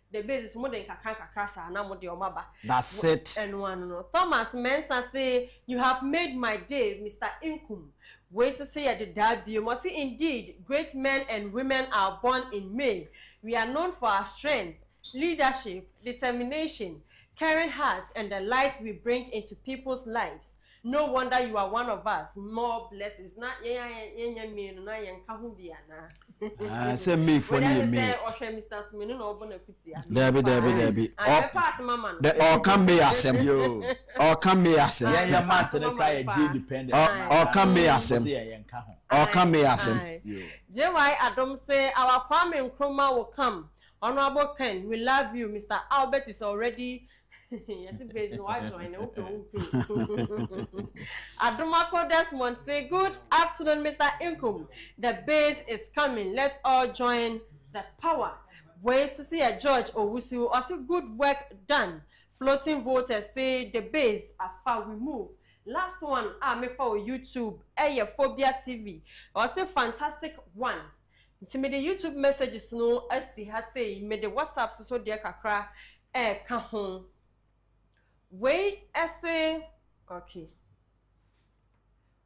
the base is more than kakasa na mo de omaba. That's it. And one no. Thomas Mensa say you have made my day, Mr. Inkum. We say at the debut, must see indeed great men and women are born in May. We are known for our strength, leadership, determination, caring hearts, and the light we bring into people's lives. No wonder you are one of us. More blessings. Not say me for me. Debbie. Or come me as him. Or come me as him. Yeah, master the cry dependent. Or come me as him. Or come me as him. JY Adam say our Kwame Nkrumah will come. Honorable Ken, we love you. Mr. Albert is already. Yes, based on join. Adumako Desmond say, good afternoon, Mr. Inkum. The base is coming. Let's all join the power. Ways to see a George Owusu also good work done. Floating voters say the base are far we move. Last one, me for YouTube, Phobia TV. Also fantastic one. To me the YouTube messages no as he has say me the WhatsApp so dear kakra ka home. Wait, I say, okay.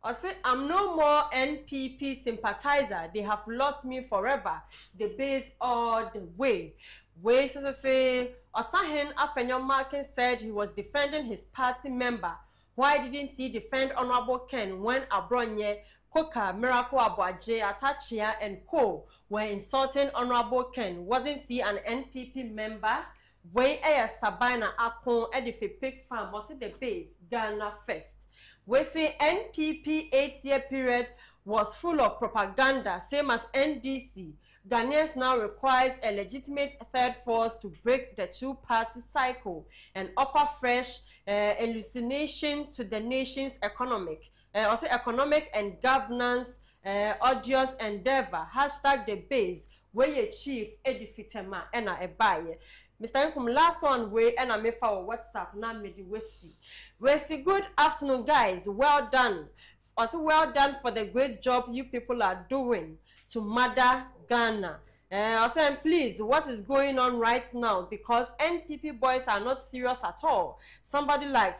I say, I'm no more NPP sympathizer. They have lost me forever. The base all the way. Wait, so say, Osahen Afenyo Markin said he was defending his party member. Why didn't he defend Honorable Ken when Abronye, Koka, Miracle Abuaje, Atachia, and Co. were insulting Honorable Ken? Wasn't he an NPP member? Way Sabina Akon Edifi Pig Farm was the base Ghana first. We say NPP 8-year period was full of propaganda, same as NDC. Ghanaians now requires a legitimate third force to break the two-party cycle and offer fresh elucidation to the nation's economic and governance odious endeavor. Hashtag the base where your chief edifitema and a buy. Mr. Inkum, last one way and I may for WhatsApp now made we see. Good afternoon, guys. Well done. Also, well done for the great job you people are doing to mother Ghana. Also, please, what is going on right now? Because NPP boys are not serious at all. Somebody like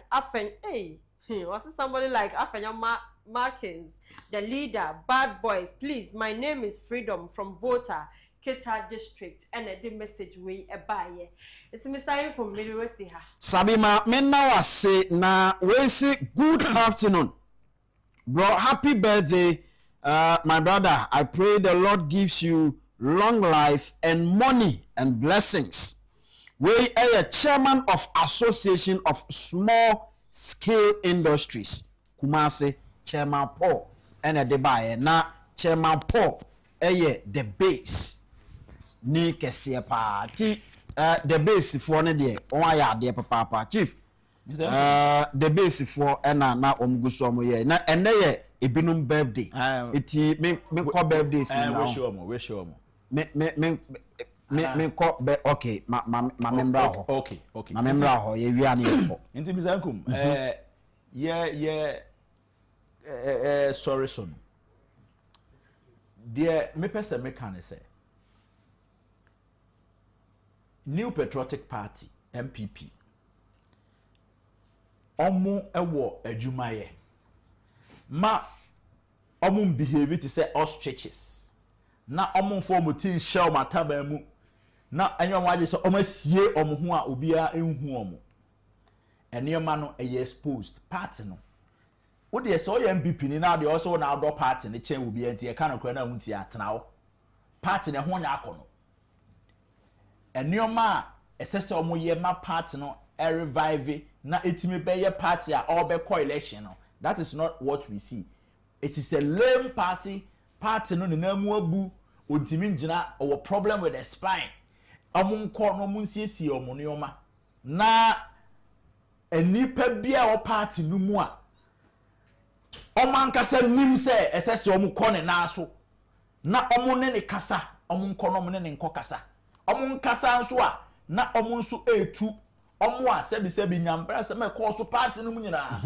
somebody like Afenya Markins, the leader, bad boys. Please, my name is Freedom from Voter. Keta district and a message we a buy. It's Mr. Inkum, we see her. Sabima, men now say na we say good afternoon. Bro, happy birthday, my brother. I pray the Lord gives you long life and money and blessings. We are a chairman of Association of Small Scale Industries. Kumase Chairman Paul and a debaye na Chairman Paul the base. Ni kese party the base for ne de on aya de papa chief the base for na omguso omo ye na ene ye ebinum birthday iti me call birthdays now we show mo me call okay ma membra ho okay ma membra ho ye wi ana ye ko nti bizankum sorry son dear me person me can say New Patriotic Party MPP omo ewo adwumaye ma omo behave to say ostriches na omo form tin shell mataba mu na enyo waje so omo sie omo ho a obia enhu omo enema no exposed party no wo de so ye MPP ni na de also na outdoor party ne chen obi anti e kan kora na hunti atena wo party ne ho nya akono enema esese omo ye ma party no revive na etimi be ye party a all be coalition no. That is not what we see. It is a lame party no na mu abu ontimi ngina or problem with the spine omo nko no mu nsiesie omo ne oma na enipa bia o party no mu a oman kasa nim se esese omo kɔ ne na so na omo ne ne kasa omo nkɔ no mo ne ne nkɔ kasa omo nkasa nso a na omo nso etu omo a sebi nyambra se me kɔ so party no mu nyina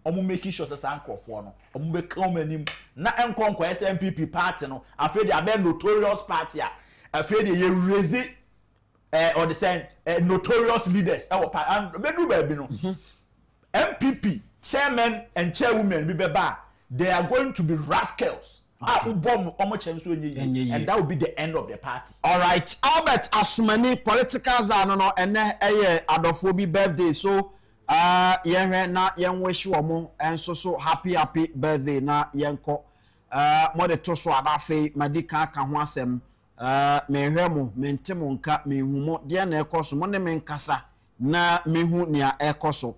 omo make sure se sankrofo no omo be come anim na enkonkɔ SNPP party no afre de abe notorious party a afre de ye raise or the same notorious leaders our and bedu baby no MPP chairman and chairwomen be beba they are going to be rascals. And that will be the end of the party. All right, Albert Asumani politicals are no and Adolfobi birthday so na yen wish womo and so happy birthday na yenko mo de to so abafe madika ka ho asem mehwemo mentemo nka mehumo de na ekoso mo ne menkasa na mehu nia ekoso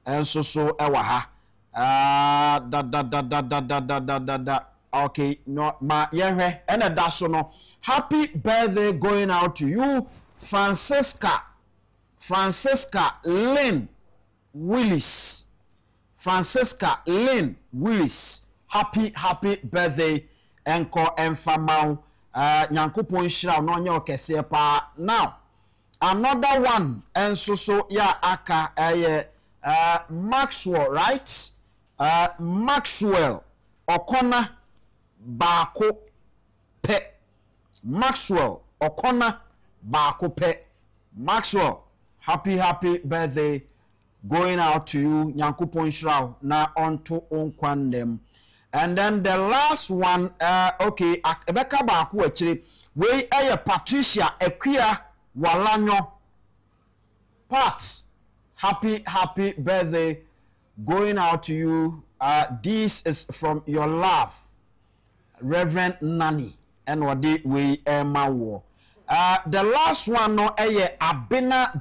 enso so ewa ha okay no ma yehwe ena da so no happy birthday going out to you Francisca Lynn Willis happy birthday enko enfamau nyankopon hira no nya okese pa now another one enso so ya aka Maxwell right Maxwell Okona Bako Pe Maxwell Okona Bako Pe Maxwell happy birthday going out to you nyankopon hira na onto onkwandem. And then the last one, okay, Ebeka Baku actually, we Patricia Equia Walanyo Pat. Happy birthday going out to you. This is from your love, Reverend Nani, and Wadi we Mawo. The last one no Abena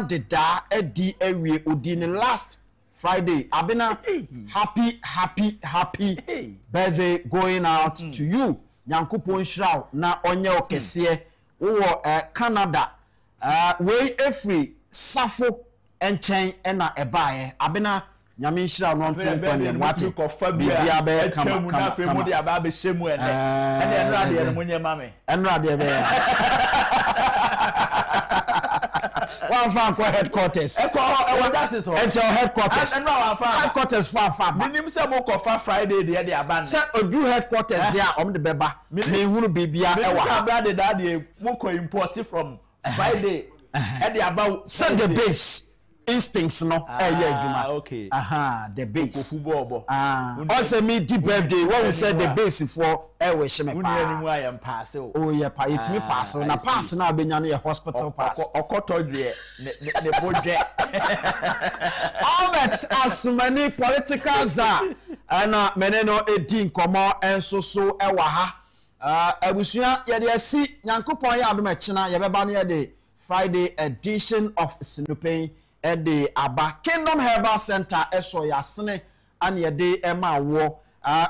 Deda Edi Ewe Udin last Friday. Abena, happy birthday going out to you. Nyankopon hira na onye okese wo Canada. We every safo enchen na ebae. Abena nyame hira no nto kwandem wate bibia be kama mu de aba be shemu ene enrade ene munye mame enrade be one fan ko headquarters enter headquarters headquarters far minim se mo ko fa Friday de aba se odu headquarters there om de beba me hunu bibia e wa brother that dey mo ko import from Friday e de aba set the base instincts no adwuma okay the base also me the birthday when we said the base for we sheme pa unanimu ayam pass oh yeah pa yetimi pass na pass na abenya na hospital pass okotodwe ne bodwe Albert Asumani political za ana meneno edi nkomo enso so ewa ha abusua ye de asi nyankopon ya adom ekina ye beba na ye de Friday edition of No Pein at the Aba Kingdom Herbal Center eso yasene and ye de ema wo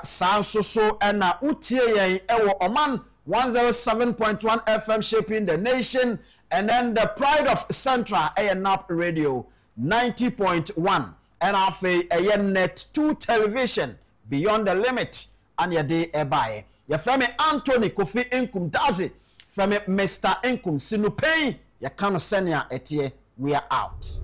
so and na utie yen ewo oman 107.1 FM shaping the nation, and then the pride of Central ANAP radio 90.1 and afe net 2 television beyond the limit and ye de ebae ye frame Anthony Kofi Inkum Dazi frame Mr. Inkum No Pein ye kano senia etie we are out.